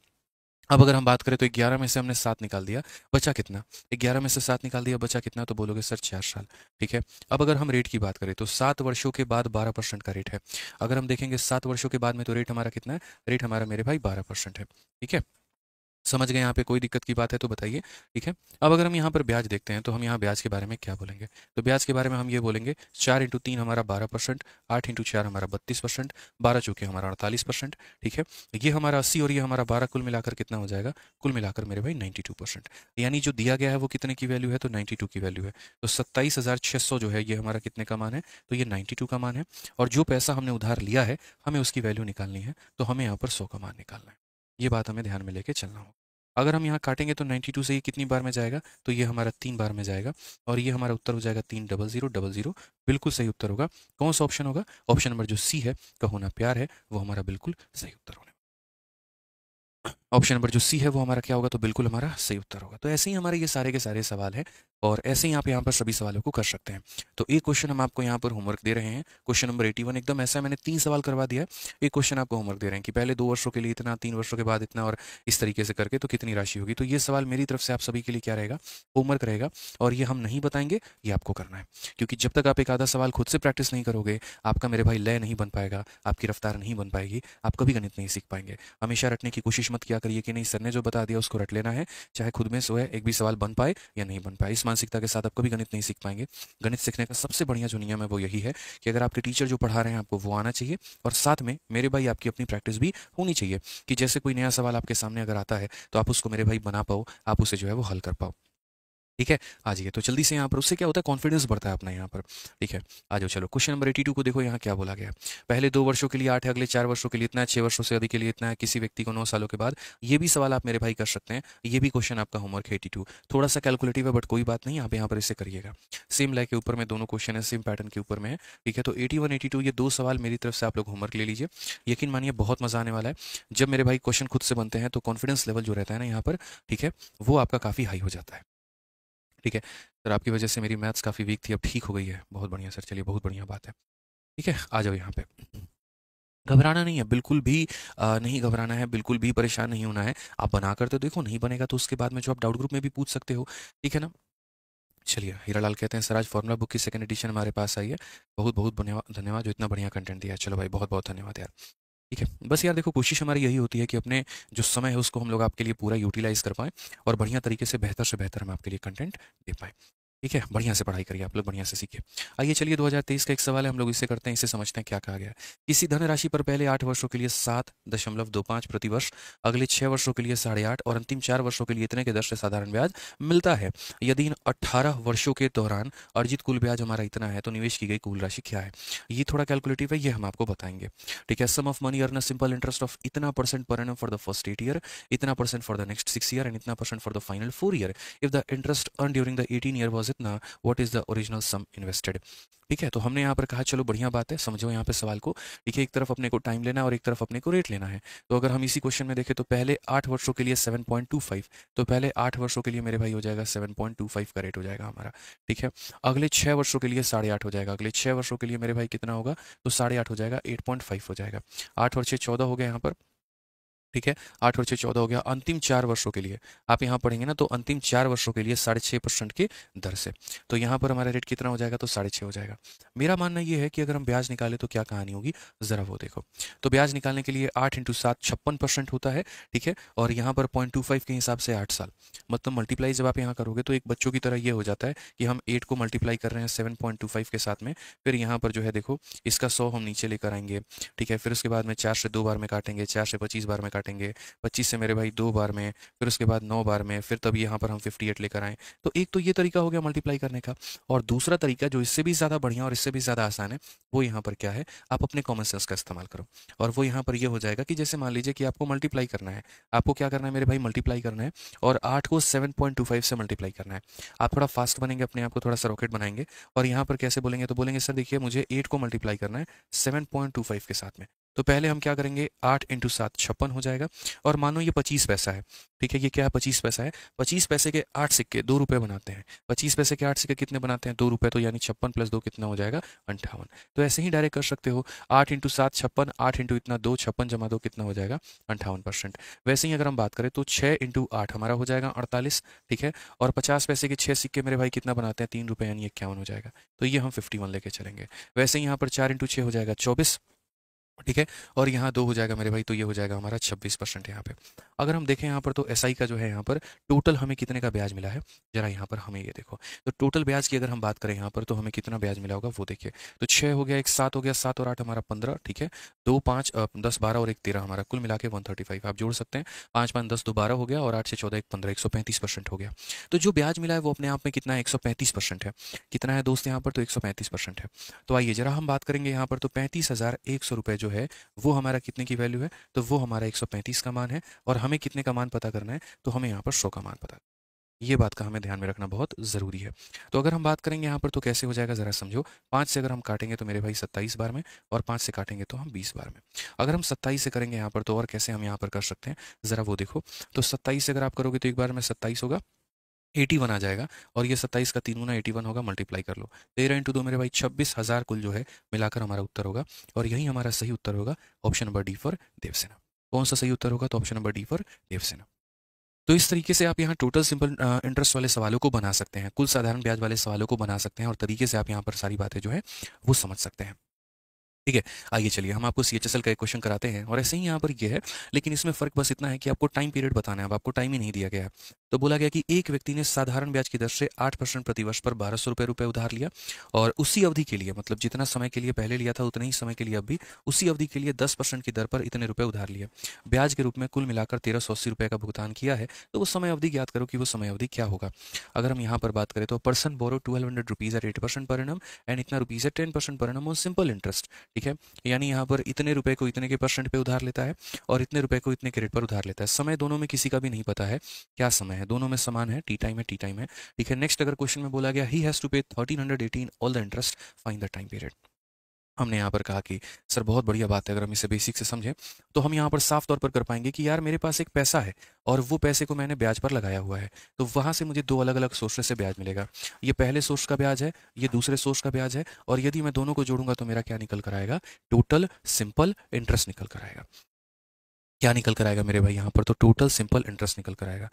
[SPEAKER 1] अब अगर हम बात करें तो 11 में से हमने 7 निकाल दिया, बचा कितना, 11 में से 7 निकाल दिया, बचा कितना, तो बोलोगे सर 4 साल। ठीक है, अब अगर हम रेट की बात करें तो 7 वर्षों के बाद 12% का रेट है। अगर हम देखेंगे 7 वर्षों के बाद में तो रेट हमारा कितना है, रेट हमारा मेरे भाई 12% है। ठीक है, समझ गए यहाँ पे, कोई दिक्कत की बात है तो बताइए। ठीक है, अब अगर हम यहाँ पर ब्याज देखते हैं तो हम यहाँ ब्याज के बारे में क्या बोलेंगे, तो ब्याज के बारे में हम ये बोलेंगे 4 × 3 हमारा 12%, 8 × 4 हमारा 32%, 12 चूँकि हमारा 48%। ठीक है, ये हमारा 80 और ये हमारा 12 कुल मिलाकर कितना हो जाएगा, कुल मिलाकर मेरे भाई 92%। यानी जो दिया गया है वो कितने की वैल्यू है, तो 92 की वैल्यू है। तो 27,600 जो है ये हमारा कितने का मान है, तो ये 92 का मान है। और जो पैसा हमने उधार लिया है हमें उसकी वैल्यू निकालनी है, तो हमें यहाँ पर 100 का मान निकालना है। ये बात हमें ध्यान में लेके चलना होगा। अगर हम यहाँ काटेंगे तो 92 से ये कितनी बार में जाएगा, तो ये हमारा 3 बार में जाएगा, और ये हमारा उत्तर हो जाएगा 30000। बिल्कुल सही उत्तर होगा। कौन सा ऑप्शन होगा, ऑप्शन नंबर जो सी है, कहो ना प्यार है, वो हमारा बिल्कुल सही उत्तर होने। ऑप्शन नंबर जो सी है वो हमारा क्या होगा, तो बिल्कुल हमारा सही उत्तर होगा। तो ऐसे ही हमारे ये सारे के सारे सवाल हैं, और ऐसे ही आप यहाँ पर सभी सवालों को कर सकते हैं। तो एक क्वेश्चन हम आपको यहाँ पर होमवर्क दे रहे हैं, क्वेश्चन नंबर 81 एकदम ऐसा, मैंने 3 सवाल करवा दिया है। एक क्वेश्चन आपको होमवर्क दे रहे हैं कि पहले 2 वर्षों के लिए इतना, 3 वर्षों के बाद इतना, और इस तरीके से करके तो कितनी राशि होगी। तो ये सवाल मेरी तरफ से आप सभी के लिए क्या रहेगा, होमवर्क रहेगा, और ये हम नहीं बताएंगे, ये आपको करना है। क्योंकि जब तक आप एक आधा सवाल खुद से प्रैक्टिस नहीं करोगे, आपका मेरे भाई लय नहीं बन पाएगा, आपकी रफ्तार नहीं बन पाएगी, आप कभी गणित नहीं सीख पाएंगे। हमेशा रटने की कोशिश मत किया करिए कि नहीं सर ने जो बता दिया उसको रट लेना है, चाहे खुद में सोए एक भी सवाल बन पाए या नहीं बन पाए। इस मानसिकता के साथ आप कभी गणित नहीं सीख पाएंगे। गणित सीखने का सबसे बढ़िया जो नियम है वो यही है कि अगर आपके टीचर जो पढ़ा रहे हैं आपको वो आना चाहिए, और साथ में मेरे भाई आपकी अपनी प्रैक्टिस भी होनी चाहिए, कि जैसे कोई नया सवाल आपके सामने अगर आता है तो आप उसको मेरे भाई बना पाओ, आप उसे जो है वो हल कर पाओ। ठीक है, आ जाइए तो जल्दी से यहाँ पर, उससे क्या होता है, कॉन्फिडेंस बढ़ता है अपना यहाँ पर। ठीक है, आ जाओ चलो क्वेश्चन नंबर 82 को देखो, यहाँ क्या बोला गया है। पहले 2 वर्षों के लिए 8 है, अगले 4 वर्षों के लिए इतना है, 6 वर्षों से अधिक के लिए इतना है, किसी व्यक्ति को 9 सालों के बाद। ये भी सवाल आप मेरे भाई कर सकते हैं, ये भी क्वेश्चन आपका होमवर्क है 82। थोड़ा सा कैलकुलेटिव है बट कोई बात नहीं, आप यहाँ पर इसे करिएगा। सेम लाइक के ऊपर में दोनों क्वेश्चन है, सेम पैटर्न के ऊपर में है। ठीक है, तो 81 82 ये 2 सवाल मेरी तरफ से आप लोग होमवर्क ले लीजिए। यकीन मानिए बहुत मजा आने वाला है। जब मेरे भाई क्वेश्चन खुद से बनते हैं तो कॉन्फिडेंस लेवल जो रहता है ना यहाँ पर, ठीक है, वो आपका काफ़ी हाई हो जाता है। ठीक है सर, आपकी वजह से मेरी मैथ्स काफ़ी वीक थी, अब ठीक हो गई है, बहुत बढ़िया सर, चलिए बहुत बढ़िया बात है। ठीक है, आ जाओ यहाँ पे। घबराना नहीं है, बिल्कुल भी नहीं घबराना है, बिल्कुल भी परेशान नहीं होना है। आप बना कर तो देखो, नहीं बनेगा तो उसके बाद में जो आप डाउट ग्रुप में भी पूछ सकते हो। ठीक है ना, चलिए हीरालाल कहते हैं सर आज फॉर्मूला बुक की सेकंड एडिशन हमारे पास आई है, बहुत बहुत धन्यवाद जो इतना बढ़िया कंटेंट दिया है। चलो भाई बहुत बहुत धन्यवाद यार। ठीक है, बस यार देखो कोशिश हमारी यही होती है कि अपने जो समय है उसको हम लोग आपके लिए पूरा यूटिलाइज कर पाएँ, और बढ़िया तरीके से बेहतर हम आपके लिए कंटेंट दे पाएँ। ठीक है, बढ़िया से पढ़ाई करिए आप लोग, बढ़िया से सीखिए। आइए चलिए 2023 का एक सवाल है, हम लोग इसे करते हैं, इसे समझते हैं क्या कहा गया है। किसी धनराशि पर पहले 8 वर्षों के लिए 7.25 प्रति वर्ष, अगले 6 वर्षों के लिए 8.5 और अंतिम 4 वर्षों के लिए इतने के दर से साधारण ब्याज मिलता है। यदि इन 18 वर्षों के दौरान अर्जित कुल ब्याज हमारा इतना है तो निवेश की गई कुल राशि क्या है। ये थोड़ा कैलकुलेटिव है, ये हम आपको बताएंगे। ठीक है, sum of money earn simple interest of इतना percent per annum for the first 8 year, इतना percent for the next 6 year and इतना percent for the final 4 year. If the interest earn during the 18 year was इतना, what is the original sum invested. ठीक है, तो हमने यहाँ पर कहा चलो बढ़िया बात है, समझो यहाँ पे सवाल को। ठीक है, एक तरफ अपने को टाइम लेना है और एक तरफ अपने को रेट लेना है। तो अगर हम इसी क्वेश्चन में देखें तो पहले 8 वर्षों के लिए 7.25, तो पहले 8 वर्षों के लिए मेरे भाई हो जाएगा 7.25 का रेट हो जाएगा हमारा। ठीक है, अगले 6 वर्षों के लिए 8.5 हो जाएगा, अगले 6 वर्षों के लिए मेरे भाई कितना होगा, तो 8.5 हो जाएगा, 8.5 हो जाएगा। 8 और 6 14 हो गया यहाँ पर। ठीक है, 8 और 6 14 हो गया। अंतिम 4 वर्षों के लिए आप यहाँ पढ़ेंगे ना, तो अंतिम 4 वर्षों के लिए 6.5% की दर से, तो यहाँ पर हमारा रेट कितना हो जाएगा, तो 6.5 हो जाएगा। मेरा मानना ये है कि अगर हम ब्याज निकालें तो क्या कहानी होगी, ज़रा वो देखो। तो ब्याज निकालने के लिए 8 × 7 56% होता है। ठीक है, और यहाँ पर 0.25 के हिसाब से 8 साल, मतलब मल्टीप्लाई जब आप यहाँ करोगे तो एक बच्चों की तरह ये हो जाता है कि हम 8 को मल्टीप्लाई कर रहे हैं 7.25 के साथ में, फिर यहाँ पर जो है देखो इसका 100 हम नीचे लेकर आएंगे। ठीक है, फिर उसके बाद में 4 से 2 बार में काटेंगे, 4 से 25 बार में काटेंगे, 25 से मेरे भाई 2 बार में, फिर उसके बाद 9 बार में, फिर तब यहाँ पर हम 58 लेकर आएँ। तो एक तो ये तरीका हो गया मल्टीप्लाई करने का, और दूसरा तरीका जो इससे भी ज़्यादा बढ़िया और इससे भी ज़्यादा आसान है, वो यहाँ पर क्या है, आप अपने कॉमन सेंस का इस्तेमाल करो। और वो यहाँ पर ये हो जाएगा कि जैसे मान लीजिए कि आपको मल्टीप्लाई करना है, आपको क्या करना है मेरे भाई, मल्टीप्लाई करना है, और 8 को 7.25 से मल्टीप्लाई करना है। आप थोड़ा फास्ट बनेंगे, अपने आप को थोड़ा सा रॉकेट बनाएंगे, और यहाँ पर कैसे बोलेंगे, तो बोलेंगे सर देखिए मुझे 8 को मल्टीप्लाई करना है 7.25 के साथ में। तो पहले हम क्या करेंगे, 8 × 7 56 हो जाएगा, और मानो ये 25 पैसा है। ठीक है, ये क्या है, 25 पैसा है। 25 पैसे के 8 सिक्के 2 रुपये बनाते हैं। 25 पैसे के 8 सिक्के कितने बनाते हैं, 2 रुपये, तो यानी 56 + 2 कितना हो जाएगा, 58। तो ऐसे ही डायरेक्ट कर सकते हो, 8 × 7 56, 8 × इतना 2, 56 + 2 कितना हो जाएगा, 58%। वैसे ही अगर हम बात करें तो 6 × 8 हमारा हो जाएगा 48। ठीक है, और 50 पैसे के 6 सिक्के मेरे भाई कितना बनाते हैं, 3 रुपये, यानी 51 हो जाएगा। तो ये हम 51 लेके चलेंगे। वैसे ही यहाँ पर 4 × 6 हो जाएगा 24। ठीक है, और यहाँ 2 हो जाएगा मेरे भाई, तो ये हो जाएगा हमारा 26% यहाँ पे। अगर हम देखें यहाँ पर तो एसआई का जो है यहाँ पर टोटल हमें कितने का ब्याज मिला है, जरा यहाँ पर हमें ये देखो। तो टोटल ब्याज की अगर हम बात करें यहाँ पर तो हमें कितना ब्याज मिला होगा वो देखिए। तो 6 हो गया, एक 7 हो गया, 7 और 8 हमारा 15। ठीक है, 2 5 10 12 और एक 13, हमारा कुल मिला के 135 आप जोड़ सकते हैं। 5 5 10 2 12 हो गया, और 8 से 14 एक 15, 135% हो गया। तो जो ब्याज मिला है वो अपने आप में कितना है, 135% है। कितना है दोस्त यहाँ पर, तो 135% है। तो आइए जरा हम बात करेंगे यहाँ पर, तो 35,100 रुपये जो है वो हमारा कितने की वैल्यू है, तो वो हमारा 135 का मान है। और हमें कितने का मान पता करना है, तो हमें यहाँ पर 100 का मान पता, ये बात का हमें ध्यान में रखना बहुत ज़रूरी है। तो अगर हम बात करेंगे यहाँ पर तो कैसे हो जाएगा, ज़रा समझो। 5 से अगर हम काटेंगे तो मेरे भाई 27 बार में, और 5 से काटेंगे तो हम 20 बार में। अगर हम 27 से करेंगे यहाँ पर तो और कैसे हम यहाँ पर कर सकते हैं, ज़रा वो देखो। तो 27 से अगर आप करोगे तो एक बार में 27 होगा, 81 आ जाएगा, और ये 27 का 3 गुना 81 होगा, मल्टीप्लाई कर लो। 13 × 2 मेरे भाई 26,000 कुल जो है मिलाकर हमारा उत्तर होगा। और यही हमारा सही उत्तर होगा, option number D for Devsena. कौन सा सही उत्तर होगा, तो option number D for Devsena. तो इस तरीके से आप यहाँ टोटल सिंपल इंटरेस्ट वाले सवालों को बना सकते हैं, कुल साधारण ब्याज वाले सवालों को बना सकते हैं, और तरीके से आप यहाँ पर सारी बातें जो है वो समझ सकते हैं। ठीक है, आइए चलिए हम आपको सीएचएसएल का एक क्वेश्चन कराते हैं, और ऐसे ही यहाँ पर ये है, लेकिन इसमें फ़र्क बस इतना है कि आपको टाइम पीरियड बताना है, अब आपको टाइम ही नहीं दिया गया है। तो बोला गया कि एक व्यक्ति ने साधारण ब्याज की दर से 8% प्रति वर्ष पर 1200 रुपये उधार लिया, और उसी अवधि के लिए, मतलब जितना समय के लिए पहले लिया था उतने ही समय के लिए अब भी उसी अवधि के लिए 10% की दर पर इतने रुपये उधार लिया, ब्याज के रूप में कुल मिलाकर 1380 रुपये का भुगतान किया है। तो वो समय अवधि ज्ञात करो कि वो समय अवधि क्या होगा। अगर हम यहाँ पर बात करें तो person borrow 1200 rupees at 8% per annum and इतना rupees at 10% per annum on simple interest. ठीक है, यानी यहाँ पर इतने रुपए को इतने के परसेंट पे उधार लेता है, और इतने रुपए को इतने के रेट पर उधार लेता है। समय दोनों में किसी का भी नहीं पता है क्या समय है, दोनों में समान है, टी टाइम है, टी टाइम है। ठीक है, नेक्स्ट अगर क्वेश्चन में बोला गया ही हैज़ टू पे 1318 all the interest, find the time period. हमने यहाँ पर कहा कि सर बहुत बढ़िया बात है, अगर हम इसे बेसिक से समझें तो हम यहाँ पर साफ तौर पर कर पाएंगे कि यार मेरे पास एक पैसा है, और वो पैसे को मैंने ब्याज पर लगाया हुआ है, तो वहाँ से मुझे 2 अलग अलग सोर्स से ब्याज मिलेगा। ये पहले सोर्स का ब्याज है, ये दूसरे सोर्स का ब्याज है, और यदि मैं दोनों को जोड़ूंगा तो मेरा क्या निकल कर आएगा, टोटल सिंपल इंटरेस्ट निकल कर आएगा। क्या निकल कर आएगा मेरे भाई यहाँ पर, तो टोटल सिंपल इंटरेस्ट निकल कर आएगा।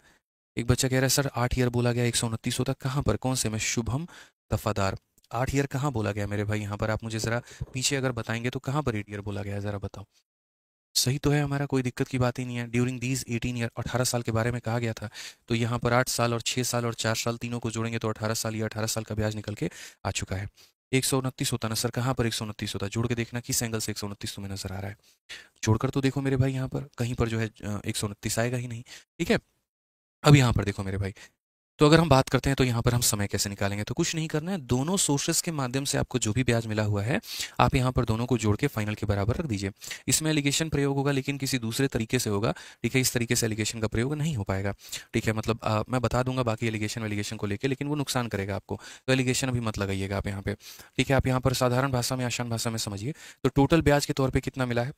[SPEAKER 1] एक बच्चा कह रहा है सर 8 ईयर बोला गया 129 होता, कहाँ पर, कौन से में, शुभम दफादार। 8 ईयर कहाँ बोला गया मेरे भाई यहाँ पर, आप मुझे ज़रा पीछे अगर बताएंगे तो कहाँ पर 8 ईयर बोला गया है, ज़रा बताओ। सही तो है हमारा, कोई दिक्कत की बात ही नहीं है। ड्यूरिंग दीज 18 ईयर, 18 साल के बारे में कहा गया था, तो यहाँ पर 8 साल और 6 साल और 4 साल तीनों को जोड़ेंगे तो 18 साल, या 18 साल का ब्याज निकल के आ चुका है। 129 होता ना सर, कहाँ पर 129 होता? जोड़ के देखना किस एंगल से 129 तुम्हें नजर आ रहा है। जोड़कर तो देखो मेरे भाई, यहाँ पर कहीं पर जो है 129 आएगा ही नहीं। ठीक है, अब यहाँ पर देखो मेरे भाई, तो अगर हम बात करते हैं तो यहाँ पर हम समय कैसे निकालेंगे? तो कुछ नहीं करना है, दोनों सोर्सेस के माध्यम से आपको जो भी ब्याज मिला हुआ है, आप यहाँ पर दोनों को जोड़ के फाइनल के बराबर रख दीजिए। इसमें एलिगेशन प्रयोग होगा, लेकिन किसी दूसरे तरीके से होगा। ठीक है, इस तरीके से एलिगेशन का प्रयोग नहीं हो पाएगा। ठीक है, मतलब मैं बता दूंगा बाकी एलिगेशन को लेकर, लेकिन वो नुकसान करेगा आपको, तो एलिगेशन अभी मत लगाइएगा आप यहाँ पे। ठीक है, आप यहाँ पर साधारण भाषा में, आसान भाषा में समझिए। तो टोटल ब्याज के तौर पर कितना मिला है?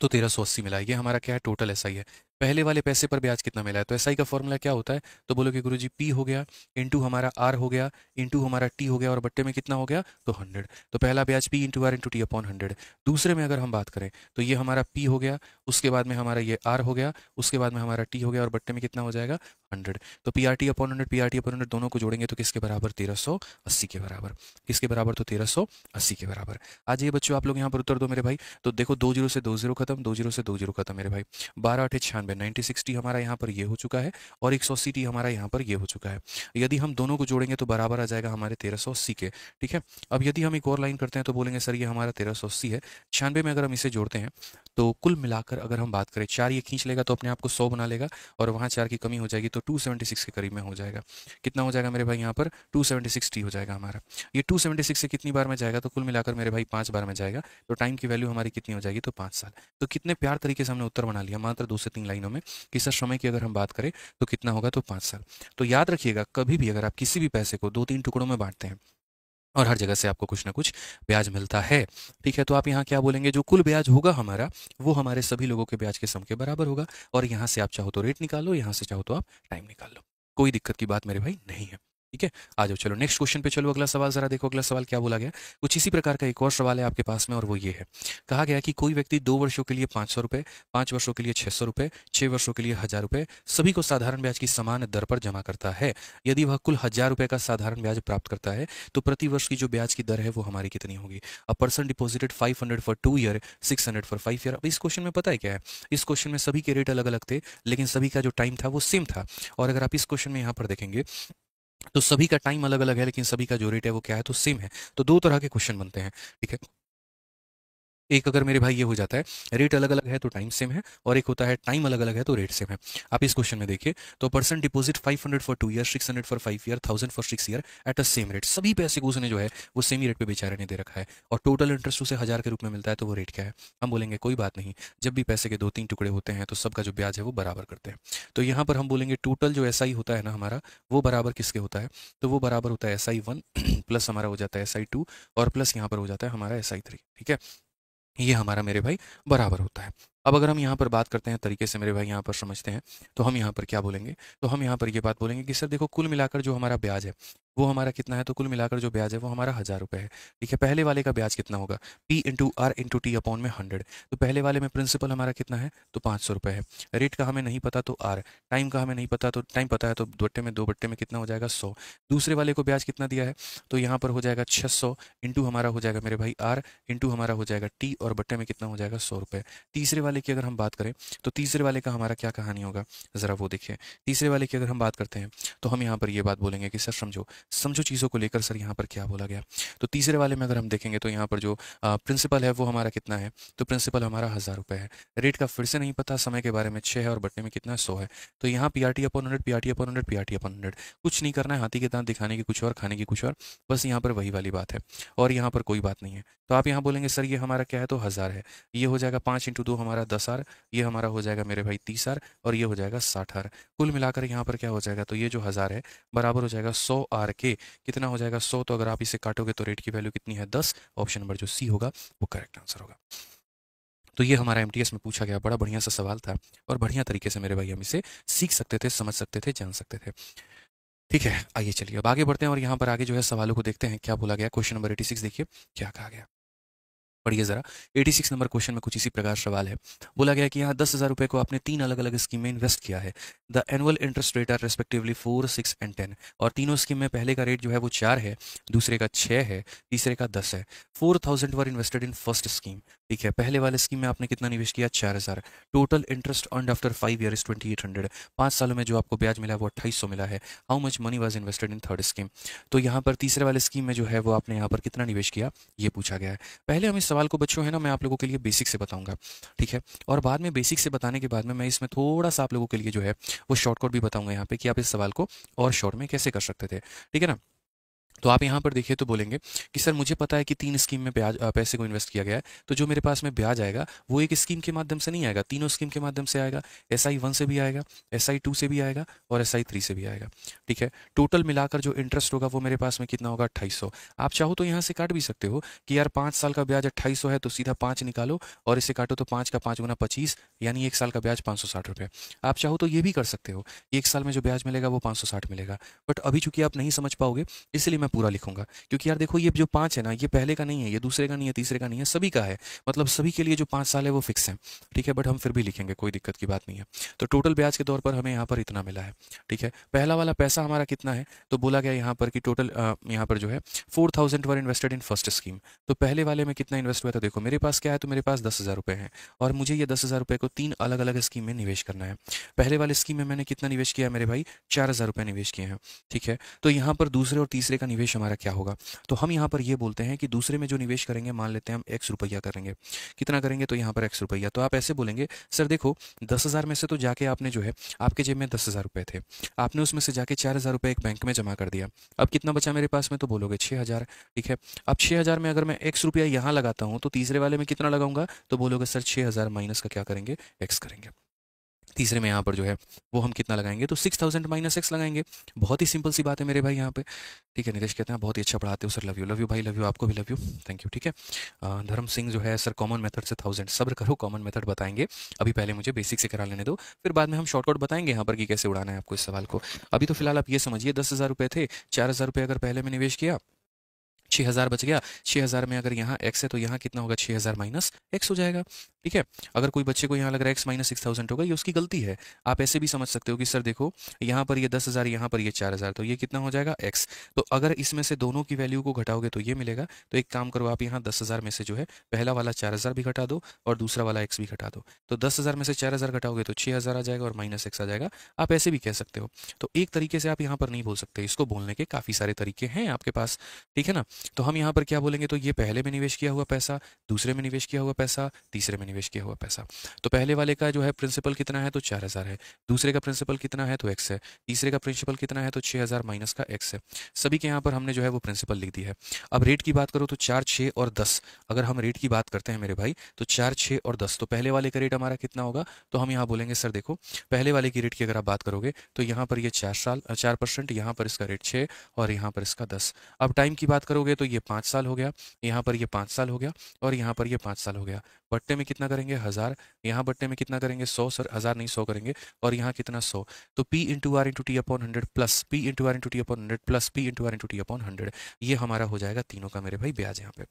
[SPEAKER 1] तो 1380 मिला है। ये हमारा क्या है? टोटल एसआई है। पहले वाले पैसे पर ब्याज कितना मिला है? तो एसआई का फॉर्मूला क्या होता है? तो बोलोगे गुरुजी पी हो गया इंटू हमारा आर हो गया इंटू हमारा टी हो गया, और बट्टे में कितना हो गया? तो 100। तो पहला ब्याज P into R into T upon 100। दूसरे में अगर हम बात करें तो ये हमारा पी हो गया, उसके बाद में हमारा ये आर हो गया, उसके बाद में हमारा टी हो गया, और बट्टे में कितना हो जाएगा? 100। तो P R T upon 100, P R T upon 100 दोनों को जोड़ेंगे तो किसके बराबर? 1380 के बराबर। किसके बराबर? तो 1380 के बराबर। आज ये बच्चों आप लोग यहाँ पर उत्तर दो मेरे भाई। तो देखो 20 से 20 खत्म, 20 से 20 खत्म मेरे भाई। 12 8 96, 9060 हमारा यहाँ पर ये हो चुका है, और 180 टी हमारा यहाँ पर ये हो चुका है। यदि हम दोनों को जोड़ेंगे तो बराबर आ जाएगा हमारे 1380 के। ठीक है, अब यदि हम एक और लाइन करते हैं तो बोलेंगे सर ये हमारा 1380 है, 96 में अगर हम इसे जोड़ते हैं तो कुल मिलाकर अगर हम बात करें, 4 ये खींच लेगा तो अपने आप को 100 बना लेगा, और वहाँ 4 की कमी हो जाएगी तो 276 के करीब में हो जाएगा। कितना हो जाएगा मेरे भाई? यहाँ पर 276 टी हो जाएगा हमारा। ये 276 से कितनी बार में जाएगा? तो कुल मिलाकर मेरे भाई 5 बार में जाएगा। तो टाइम की वैल्यू हमारी कितनी हो जाएगी? तो 5 साल। तो कितने प्यार तरीके से हमने उत्तर बना लिया मात्र 2 से 3 लाइनों में, कि सर समय की अगर हम बात करें तो कितना होगा? तो 5 साल। तो याद रखिएगा, कभी भी अगर आप किसी भी पैसे को 2-3 टुकड़ों में बांटते हैं और हर जगह से आपको कुछ ना कुछ ब्याज मिलता है, ठीक है, तो आप यहाँ क्या बोलेंगे? जो कुल ब्याज होगा हमारा, वो हमारे सभी लोगों के ब्याज के सम के बराबर होगा। और यहाँ से आप चाहो तो रेट निकालो, यहाँ से चाहो तो आप टाइम निकाल लो। कोई दिक्कत की बात मेरे भाई नहीं है। ठीक है, आ जाओ, चलो नेक्स्ट क्वेश्चन पे चलो। अगला सवाल जरा देखो, अगला सवाल क्या बोला गया। कुछ इसी प्रकार का एक और सवाल है आपके पास में, और वो ये है। कहा गया कि कोई व्यक्ति 2 वर्षों के लिए 500 रुपये, 5 वर्षों के लिए 600 रुपये, 6 वर्षों के लिए 1000 रुपये, सभी को साधारण ब्याज की समान दर पर जमा करता है। यदि वह कुल 1000 रुपये का साधारण ब्याज प्राप्त करता है तो प्रति वर्ष की जो ब्याज की दर है वो हमारी कितनी होगी? A person deposited 500 for 2 year, 600 for 5 year. अब इस क्वेश्चन में पता है क्या है? इस क्वेश्चन में सभी के रेट अलग अलग थे, लेकिन सभी का जो टाइम था वो सेम था। और अगर आप इस क्वेश्चन में यहाँ पर देखेंगे तो सभी का टाइम अलग अलग है, लेकिन सभी का जो रेट है वो क्या है? तो सेम है। तो दो तरह के क्वेश्चन बनते हैं। ठीक है, एक अगर मेरे भाई ये हो जाता है, रेट अलग अलग है तो टाइम सेम है, और एक होता है टाइम अलग अलग है तो रेट सेम है। आप इस क्वेश्चन में देखिए, तो person deposit 500 for 2 year, 600 for 5 year, 1000 for 6 year at a same rate. सभी पैसे को उसने जो है वो सेम ही रेट पे बेचारे ने दे रखा है, और टोटल इंटरेस्ट उसे 1000 के रूप में मिलता है। तो वो रेट क्या है? हम बोलेंगे कोई बात नहीं, जब भी पैसे के 2-3 टुकड़े होते हैं तो सबका जो ब्याज है वो बराबर करते हैं। तो यहाँ पर हम बोलेंगे टोटल जो एसआई होता है ना हमारा, वो बराबर किसके होता है? तो वो बराबर होता है SI1 प्लस हमारा हो जाता है SI2, और प्लस यहाँ पर हो जाता है हमारा SI3। ठीक है, ये हमारा मेरे भाई बराबर होता है। अब अगर हम यहाँ पर बात करते हैं तरीके से मेरे भाई, यहाँ पर समझते हैं, तो हम यहाँ पर क्या बोलेंगे? तो हम यहाँ पर ये बात बोलेंगे कि सर देखो कुल मिलाकर जो हमारा ब्याज है वो हमारा कितना है? तो कुल मिलाकर जो ब्याज है वो हमारा 1000 रुपये है। ठीक है, पहले वाले का ब्याज कितना होगा? P into R into T upon में 100। तो पहले वाले में प्रिंसिपल हमारा कितना है? तो 500 रुपये है। रेट का हमें नहीं पता तो आर, टाइम का हमें नहीं पता तो टाइम पता है, तो दो बट्टे में कितना हो जाएगा? 100। दूसरे वाले को ब्याज कितना दिया है? तो यहाँ पर हो जाएगा 600 इंटू हमारा हो जाएगा मेरे भाई आर इंटू हमारा हो जाएगा टी, और बट्टे में कितना हो जाएगा? 100 रुपये। तीसरे वाले की अगर हम बात करें तो तीसरे वाले का हमारा क्या कहानी होगा? ज़रा वो देखिए। तीसरे वाले की अगर हम बात करते हैं तो हम यहाँ पर ये बात बोलेंगे कि सर समझो समझो चीज़ों को लेकर, सर यहाँ पर क्या बोला गया। तो तीसरे वाले में अगर हम देखेंगे तो यहाँ पर जो प्रिंसिपल है वो हमारा कितना है? तो प्रिंसिपल हमारा 1000 रुपये है। रेट का फिर से नहीं पता, समय के बारे में 6 है, और बट्टे में कितना है? 100 है। तो यहाँ PRT upon 100, PRT upon 100, PRT upon 100। कुछ नहीं करना है, हाथी के दांत दिखाने की कुछ और, खाने की कुछ और, बस यहाँ पर वही वाली बात है, और यहाँ पर कोई बात नहीं है। तो आप यहाँ बोलेंगे सर ये हमारा क्या है? तो 1000 है। ये हो जाएगा 5 इंटू 2 हमारा 10R, ये हमारा हो जाएगा मेरे भाई 30R, और ये हो जाएगा 60R। कुल मिलाकर यहाँ पर क्या हो जाएगा? तो ये जो 1000 है बराबर हो जाएगा 100R के। कितना हो जाएगा? 100। तो अगर आप इसे काटोगे तो रेट की वैल्यू कितनी है? 10। ऑप्शन नंबर जो सी होगा वो करेक्ट आंसर होगा। तो ये हमारा MTS में पूछा गया बड़ा बढ़िया सा सवाल था, और बढ़िया तरीके से मेरे भाई हम इसे सीख सकते थे, समझ सकते थे, जान सकते थे। ठीक है, आइए चलिए अब आगे बढ़ते हैं, और यहाँ पर आगे जो है सवालों को देखते हैं क्या बोला गया। क्वेश्चन नंबर 86 देखिए क्या कहा गया। पढ़िए ज़रा। 86 नंबर क्वेश्चन में कुछ इसी प्रकार सवाल है। बोला गया है कि यहाँ 10,000 रुपये को आपने 3 अलग-अलग स्कीम में इन्वेस्ट किया है। The annual interest rate are respectively 4, 6 and 10। और तीनों स्कीम में पहले का रेट जो है वो 4 है, दूसरे का 6 है, तीसरे का 10 है। 4,000 वर इन्वेस्टेड इन फर्स्ट स्कीम। ठीक है, पहले वाले स्कीम में आपने कितना निवेश किया? 4,000। Total interest earned after 5 year is 2,800। 5 सालों में जो आपको ब्याज मिला वो 2,800 मिला है। How much money was invested in third scheme. तो यहाँ पर तीसरे वाले स्कीम में जो है वो आपने यहाँ पर कितना निवेश किया, ये पूछा गया है। पहले हम इस सवाल को बच्चों है ना, मैं आप लोगों के लिए बेसिक से बताऊंगा, ठीक है। और बाद में बेसिक से बताने के बाद में मैं इसमें थोड़ा सा आप लोगों के लिए जो है वो शॉर्टकट भी बताऊंगा यहाँ पे कि आप इस सवाल को और शॉर्ट में कैसे कर सकते थे, ठीक है ना। तो आप यहाँ पर देखिए तो बोलेंगे कि सर मुझे पता है कि 3 स्कीम में ब्याज पैसे को इन्वेस्ट किया गया है, तो जो मेरे पास में ब्याज आएगा वो एक स्कीम के माध्यम से नहीं आएगा, तीनों स्कीम के माध्यम से आएगा। SI 1 से भी आएगा, SI 2 से भी आएगा और SI 3 से भी आएगा, ठीक है। टोटल मिलाकर जो इंटरेस्ट होगा वो मेरे पास में कितना होगा? 2,800। आप चाहो तो यहाँ से काट भी सकते हो कि यार 5 साल का ब्याज 2,800 है, तो सीधा 5 निकालो और इसे काटो तो 5 का 5 गुना 25, यानी 1 साल का ब्याज 560 रुपये। आप चाहो तो ये भी कर सकते हो, 1 साल में जो ब्याज मिलेगा वो 560 मिलेगा। बट अभी चूंकि आप नहीं समझ पाओगे इसलिए मैं पूरा लिखूंगा, क्योंकि यार देखो ये जो 5 है ना, ये पहले का नहीं है, ये दूसरे का नहीं है, तीसरे का नहीं है, सभी का है। मतलब सभी के लिए जो 5 साल है वो फिक्स है, ठीक है। बट हम फिर भी लिखेंगे, कोई दिक्कत की बात नहीं है। तो टोटल ब्याज के तौर पर हमें यहाँ पर इतना मिला है, ठीक है। पहला वाला पैसा हमारा कितना है, तो बोला गया यहाँ पर कि टोटल यहाँ पर जो है 4,000 वर इन्वेस्टेड इन फर्स्ट स्कीम। तो पहले वाले में कितना इन्वेस्ट हुआ था? देखो मेरे पास क्या है, तो मेरे पास 10,000 रुपये हैं और मुझे ये 10,000 रुपये को 3 अलग अलग स्कीम में निवेश करना है। पहले वाले स्कीम में मैंने कितना निवेश किया है मेरे भाई? 4,000 रुपये निवेश किए हैं, ठीक है। तो यहाँ पर दूसरे और तीसरे का निवेश हमारा क्या होगा? तो हम यहाँ पर ये बोलते हैं कि दूसरे में जो निवेश करेंगे, मान लेते हैं हम X रुपया करेंगे। कितना करेंगे? तो यहाँ पर X रुपया। तो आप ऐसे बोलेंगे सर देखो 10,000 में से तो जाके आपने जो है, आपके जेब में 10,000 रुपये थे, आपने उसमें से जाके 4,000 रुपये एक बैंक में जमा कर दिया। अब कितना बचा मेरे पास में? तो बोलोगे 6,000, ठीक है। अब 6,000 में अगर मैं X रुपया यहाँ लगाता हूँ तो तीसरे वाले में कितना लगाऊंगा? तो बोलोगे सर 6,000 माइनस का क्या करेंगे? X करेंगे। तीसरे में यहाँ पर जो है वो हम कितना लगाएंगे? तो 6,000 माइनस X लगाएंगे। बहुत ही सिंपल सी बात है मेरे भाई यहाँ पे, ठीक है। नीरज कहते हैं बहुत ही अच्छा पढ़ाते हो सर, लव यू भाई, लव यू, आपको भी लव यू, थैंक यू, ठीक है। धर्म सिंह जो है सर कॉमन मेथड से 1,000, सब्र करो कॉमन मेथड बताएंगे, अभी पहले मुझे बेसिक से करा लेने दो, फिर बाद में हम शॉर्टकट बताएंगे यहाँ पर कि कैसे उड़ाना है आपको इस सवाल को। अभी तो फिलहाल आप ये समझिए 10,000 रुपये थे, 4,000 रुपये अगर पहले में निवेश किया, 6,000 बच गया। 6,000 में अगर यहाँ x है तो यहाँ कितना होगा? 6,000 माइनस x हो जाएगा, ठीक है। अगर कोई बच्चे को यहाँ लग रहा है x माइनस 6,000 होगा, ये उसकी गलती है। आप ऐसे भी समझ सकते हो कि सर देखो यहाँ पर ये 10,000, यहाँ पर ये 4,000, तो ये कितना हो जाएगा? x। तो अगर इसमें से दोनों की वैल्यू को घटाओगे तो ये मिलेगा। तो एक काम करो, आप यहाँ 10,000 में से जो है पहला वाला 4,000 भी घटा दो और दूसरा वाला x भी घटा दो। तो 10,000 में से 4,000 घटाओगे तो 6,000 आ जाएगा और माइनस x आ जाएगा। आप ऐसे भी कह सकते हो। तो एक तरीके से आप यहाँ पर नहीं बोल सकते, इसको बोलने के काफ़ी सारे तरीके हैं आपके पास, ठीक है ना। तो हम यहाँ पर क्या बोलेंगे? तो ये पहले में निवेश किया हुआ पैसा, दूसरे में निवेश किया हुआ पैसा, तीसरे में निवेश किया हुआ पैसा। तो पहले वाले का जो है प्रिंसिपल कितना है? तो 4,000 है। दूसरे का प्रिंसिपल कितना है? तो x है। तीसरे का प्रिंसिपल कितना है? तो 6,000 माइनस का x है। सभी के यहाँ पर हमने जो है वो प्रिंसिपल लिख दी है। अब रेट की बात करो तो 4, 6 और 10। अगर हम रेट की बात करते हैं मेरे भाई तो 4, 6 और 10, तो पहले वाले का रेट हमारा कितना होगा? तो हम यहाँ बोलेंगे सर देखो पहले वाले की रेट की अगर आप बात करोगे तो यहाँ पर ये 4%, यहाँ पर इसका रेट 6 और यहाँ पर इसका 10। अब टाइम की बात करोगे तो ये 5 साल हो गया, यहाँ पर ये 5 साल हो गया और यहाँ पर ये 5 साल हो गया। बट्टे में कितना करेंगे? 1,000। यहाँ बट्टे में कितना करेंगे? 100, सर 1,000 नहीं 100 करेंगे। और यहाँ कितना? 100। तो P into R into T upon 100 plus P into R into T upon 100 plus P into R into T upon 100, ये हमारा हो जाएगा तीनों का मेरे भाई ब्याज यहाँ पे।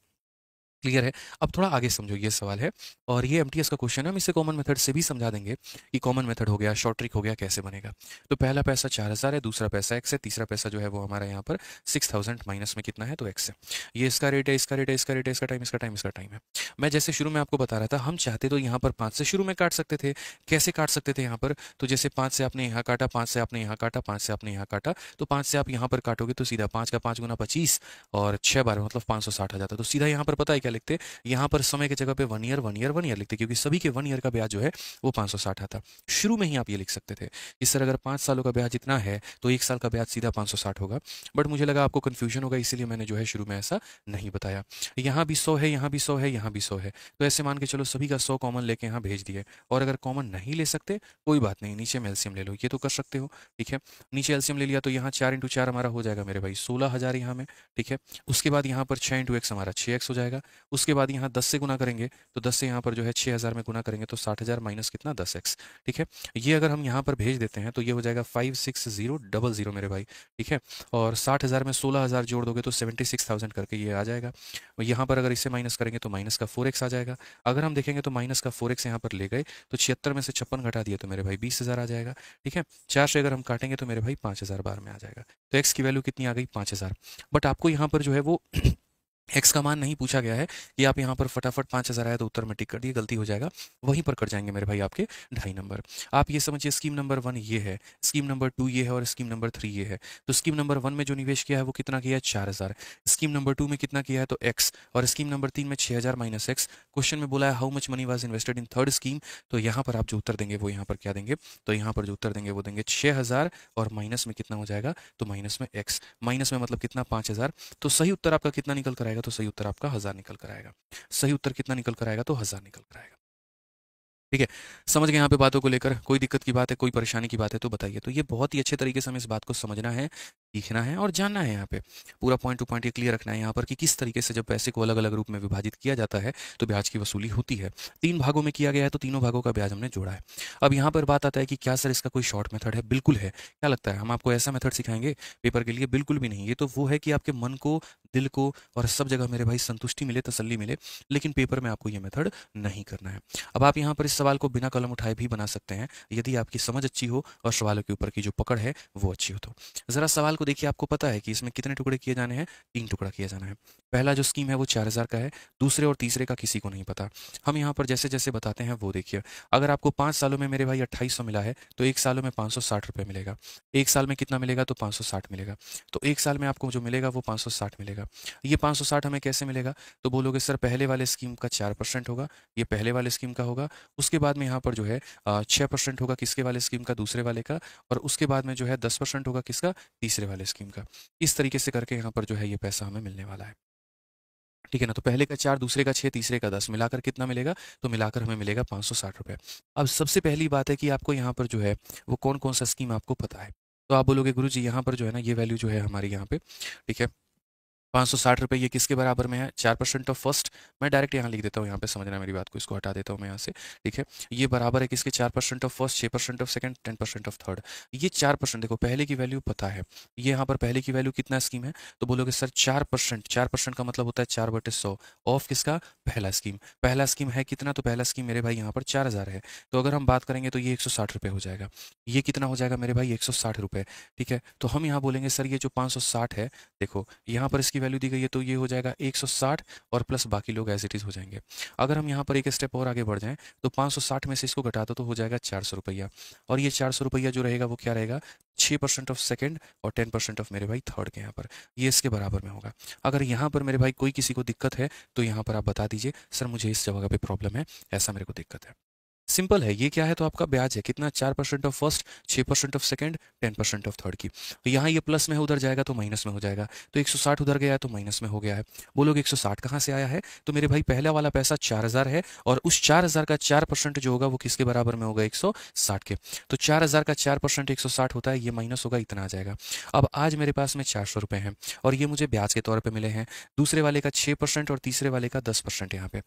[SPEAKER 1] क्लियर है? अब थोड़ा आगे समझो, ये सवाल है और ये एमटीएस का क्वेश्चन है, हम इसे कॉमन मेथड से भी समझा देंगे कि कॉमन मेथड हो गया, शॉर्ट ट्रिक हो गया, कैसे बनेगा। तो पहला पैसा 4,000 है, दूसरा पैसा x है, तीसरा पैसा जो है वो हमारा यहाँ पर 6,000 माइनस में कितना है? तो x है। ये इसका रेट है, इसका रेट है, इसका रेट है, इसका टाइम, इसका टाइम, इसका टाइम है। मैं जैसे शुरू में आपको बता रहा था, हम चाहते तो यहाँ पर 5 से शुरू में काट सकते थे। कैसे काट सकते थे यहाँ पर? तो जैसे 5 से आपने यहाँ काटा, 5 से आपने यहाँ काटा, 5 से आपने यहाँ काटा, तो 5 से आप यहाँ पर काटोगे तो सीधा 5 का 5 गुना 25 और 6 बार मतलब 560 आ जाता। तो सीधा यहाँ पर पता है क्या लिखते? यहाँ पर समय की जगह पे 1 ईयर 1 ईयर 1 ईयर लिखते, क्योंकि सभी के 1 ईयर का ब्याज जो है वो 560 आता। शुरू में ही आप ये लिख सकते थे कि सर अगर 5 सालों का ब्याज इतना है तो 1 साल का ब्याज सीधा 560 होगा। बट मुझे लगा आपको कंफ्यूजन होगा, इसीलिए मैंने जो है शुरू में ऐसा नहीं बताया। यहाँ भी 100 है, यहाँ भी 100 है, यहाँ भी 100 है, तो ऐसे मान के चलो सभी का 100 कॉमन लेके यहाँ भेज दिए। और अगर कॉमन नहीं ले सकते कोई बात नहीं, नीचे में एलसीएम ले लो, ये तो कर सकते हो, ठीक है। नीचे एलसीएम ले लिया तो यहाँ 4 इंटू 4 हमारा हो जाएगा मेरे भाई 16,000 यहाँ में, ठीक है। उसके बाद यहाँ पर 6 इंटू एक्स हमारा 6x हो जाएगा, उसके बाद यहाँ 10 से गुना करेंगे तो 10 से यहाँ पर जो है 6000 में गुना करेंगे तो 60,000 माइनस कितना 10x। ठीक है, ये अगर हम यहाँ पर भेज देते हैं तो ये हो जाएगा 56000 मेरे भाई। ठीक है, और 60,000 में 16,000 जोड़ दोगे तो 76,000 करके ये आ जाएगा। और यहाँ पर अगर इसे माइनस करेंगे तो माइनस का 4x आ जाएगा। अगर हम देखेंगे तो माइनस का 4x यहाँ पर ले गए तो 76 में से 56 घटा दिए तो मेरे भाई 20,000 आ जाएगा। ठीक है, 4 से अगर हम काटेंगे तो मेरे भाई 5,000 बार में आ जाएगा। तो x की वैल्यू कितनी आ गई 5,000। बट आपको यहाँ पर जो है वो एक्स का मान नहीं पूछा गया है कि आप यहाँ पर फटाफट 5,000 आया तो उत्तर में टिक कर दिए, गलती हो जाएगा, वहीं पर कट जाएंगे मेरे भाई आपके 2.5 नंबर। आप ये समझिए स्कीम नंबर 1 ये है, स्कीम नंबर 2 ये है और स्कीम नंबर 3 ये है। तो स्कीम नंबर 1 में जो निवेश किया है वो कितना किया है 4,000, स्कीम नंबर 2 में कितना किया है तो एक्स, और स्कीम नंबर 3 में 6,000 माइनस एक्स। क्वेश्चन में बोला है how much money was invested in third scheme, तो यहाँ पर आप जो उत्तर देंगे वो यहाँ पर क्या देंगे, तो यहाँ पर जो उत्तर देंगे वो देंगे 6,000 और माइनस में कितना हो जाएगा तो माइनस में एक्स, माइनस में मतलब कितना 5,000। तो सही उत्तर आपका कितना निकल कर आएगा, तो सही उत्तर आपका 1,000 निकल कर आएगा। सही उत्तर कितना निकल कर आएगा तो 1,000 निकल कर आएगा। ठीक है, समझ गए यहाँ पे बातों को लेकर, कोई दिक्कत की बात है, कोई परेशानी की बात है तो बताइए। तो ये बहुत ही अच्छे तरीके से हमें इस बात को समझना है, सीखना है और जानना है। यहाँ पे पूरा पॉइंट टू पॉइंट ये क्लियर रखना है यहाँ पर कि किस तरीके से जब पैसे को अलग अलग रूप में विभाजित किया जाता है तो ब्याज की वसूली होती है। 3 भागों में किया गया है तो तीनों भागों का ब्याज हमने जोड़ा है। अब यहाँ पर बात आता है कि क्या सर इसका कोई शॉर्ट मेथड है? बिल्कुल है। क्या लगता है हम आपको ऐसा मेथड सिखाएंगे पेपर के लिए? बिल्कुल भी नहीं। ये तो वो है कि आपके मन को, दिल को और सब जगह मेरे भाई संतुष्टि मिले, तसल्ली मिले, लेकिन पेपर में आपको ये मेथड नहीं करना है। अब आप यहाँ पर इस सवाल को बिना कलम उठाए भी बना सकते हैं यदि आपकी समझ अच्छी हो और सवालों के ऊपर की जो पकड़ है वो अच्छी हो। तो जरा सवाल को देखिए, आपको पता है कि इसमें कितने टुकड़े किए जाने हैं? 3 टुकड़ा किया जाना है। पहला जो स्कीम है वो 4,000 का है, दूसरे और तीसरे का किसी को नहीं पता। हम यहाँ पर जैसे जैसे बताते हैं वो देखिए, अगर आपको 5 सालों में मेरे भाई 2800 मिला है तो 1 सालों में 560 रुपये मिलेगा। 1 साल में कितना मिलेगा तो 560 मिलेगा। तो 1 साल में आपको जो मिलेगा वो 560 मिलेगा। ये 560 हमें कैसे मिलेगा? तो बोलोगे सर पहले वाले स्कीम का 4% होगा, ये पहले वाले स्कीम का होगा, उसके बाद में यहाँ पर जो है 6% होगा किसके वाले स्कीम का, दूसरे वाले का, और उसके बाद में जो है 10% होगा किसका, तीसरे वाले स्कीम का। इस तरीके से करके यहाँ पर जो है ये पैसा हमें मिलने वाला है। ठीक है ना, तो पहले का 4, दूसरे का 6, तीसरे का 10, मिलाकर कितना मिलेगा? तो मिलाकर हमें मिलेगा 560 रुपये। अब सबसे पहली बात है कि आपको यहाँ पर जो है वो कौन कौन सा स्कीम आपको पता है। तो आप बोलोगे गुरु जी यहाँ पर जो है ना ये वैल्यू जो है हमारी यहाँ पे, ठीक है, 560 रुपये, ये किसके बराबर में है? 4% ऑफ फर्स्ट। मैं डायरेक्ट यहाँ लिख देता हूँ, यहाँ पे समझना मेरी बात को, इसको हटा देता हूँ मैं यहाँ से। ठीक है, ये बराबर है किसके? 4% of first, 6% of second, 10% of third. ये 4%, देखो पहले की वैल्यू पता है, ये यहाँ पर पहले की वैल्यू कितना स्कीम है? तो बोलोगे सर 4%, 4% का मतलब होता है 4/100 ऑफ किसका? पहला स्कीम। पहला स्कीम है कितना? तो पहला स्कीम मेरे भाई यहाँ पर 4,000 है। तो अगर हम बात करेंगे तो ये 160 रुपये हो जाएगा। ये कितना हो जाएगा मेरे भाई? 160 रुपये। ठीक है, तो हम यहाँ बोलेंगे सर ये जो 560 है, देखो यहाँ पर इसकी वैल्यू दी गई है तो ये हो जाएगा 160 और प्लस बाकी लोग एज इट इज़ हो जाएंगे। अगर हम यहाँ पर एक स्टेप और आगे बढ़ जाएं तो 560 में से इसको घटा दो तो हो जाएगा 400 रुपया। और ये 400 रुपया जो रहेगा वो क्या रहेगा? 6% ऑफ सेकंड और 10% ऑफ मेरे भाई थर्ड के यहाँ पर, ये इसके बराबर में होगा। अगर यहाँ पर मेरे भाई कोई किसी को दिक्कत है तो यहाँ पर आप बता दीजिए सर मुझे इस जगह पे प्रॉब्लम है, ऐसा मेरे को दिक्कत है। सिंपल है, ये क्या है तो आपका ब्याज है कितना? 4% of first, 6% of second, 10% of third की। तो यहाँ ये प्लस में है, उधर जाएगा तो माइनस में हो जाएगा। तो 160 उधर गया है तो माइनस में हो गया है। बोलोगे 160 कहाँ से आया है? तो मेरे भाई पहला वाला पैसा 4,000 है और उस 4,000 का 4% जो होगा वो किसके बराबर में होगा? 160 के। तो 4,000 का 4% 160 होता है, ये माइनस होगा, इतना आ जाएगा। अब आज मेरे पास में 400 रुपये हैं और ये मुझे ब्याज के तौर पर मिले हैं। दूसरे वाले का 6% और तीसरे वाले का 10% यहाँ पे।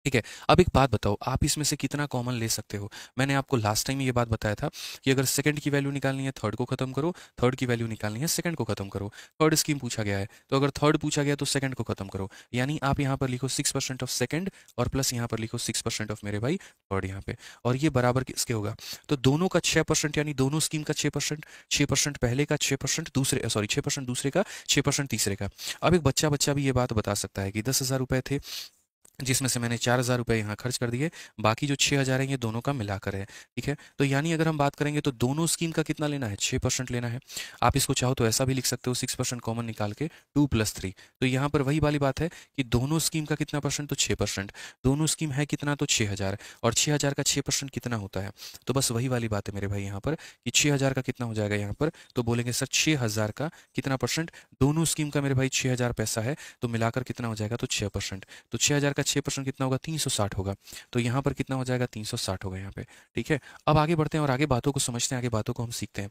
[SPEAKER 1] ठीक है, अब एक बात बताओ, आप इसमें से कितना कॉमन ले सकते हो? मैंने आपको लास्ट टाइम ये बात बताया था कि अगर सेकंड की वैल्यू निकालनी है थर्ड को खत्म करो, थर्ड की वैल्यू निकालनी है सेकंड को खत्म करो। थर्ड स्कीम पूछा गया है तो अगर थर्ड पूछा गया तो सेकंड को खत्म करो। यानी आप यहाँ पर लिखो 6% ऑफ सेकंड और प्लस यहाँ पर लिखो 6% ऑफ मेरे भाई थर्ड यहाँ पे, और ये बराबर किसके होगा? तो दोनों का 6%, यानी दोनों स्कीम का 6%, 6% पहले का, 6% दूसरे, सॉरी 6% दूसरे का, 6% तीसरे का। अब एक बच्चा बच्चा भी ये बात बता सकता है कि 10,000 रुपये थे जिसमें से मैंने 4,000 रुपये यहाँ खर्च कर दिए, बाकी जो 6,000 है ये दोनों का मिलाकर है। ठीक है, तो यानी अगर हम बात करेंगे तो दोनों स्कीम का कितना लेना है? 6% लेना है। आप इसको चाहो तो ऐसा भी लिख सकते हो 6% कॉमन निकाल के 2 + 3। तो यहाँ पर वही वाली बात है कि दोनों स्कीम का कितना परसेंट? तो 6%। दोनों स्कीम है कितना? तो 6,000, और 6,000 का 6% कितना होता है? तो बस वही वाली बात है मेरे भाई यहाँ पर कि 6,000 का कितना हो जाएगा यहाँ पर? तो बोलेंगे सर 6,000 का कितना परसेंट? दोनों स्कीम का मेरे भाई 6,000 पैसा है तो मिलाकर कितना हो जाएगा? तो 6%। तो 6,000 का 6% कितना होगा? 360 होगा। तो यहाँ पर कितना हो जाएगा? 360 होगा यहाँ पे। ठीक है, अब आगे बढ़ते हैं और आगे बातों को समझते हैं, आगे बातों को हम सीखते हैं।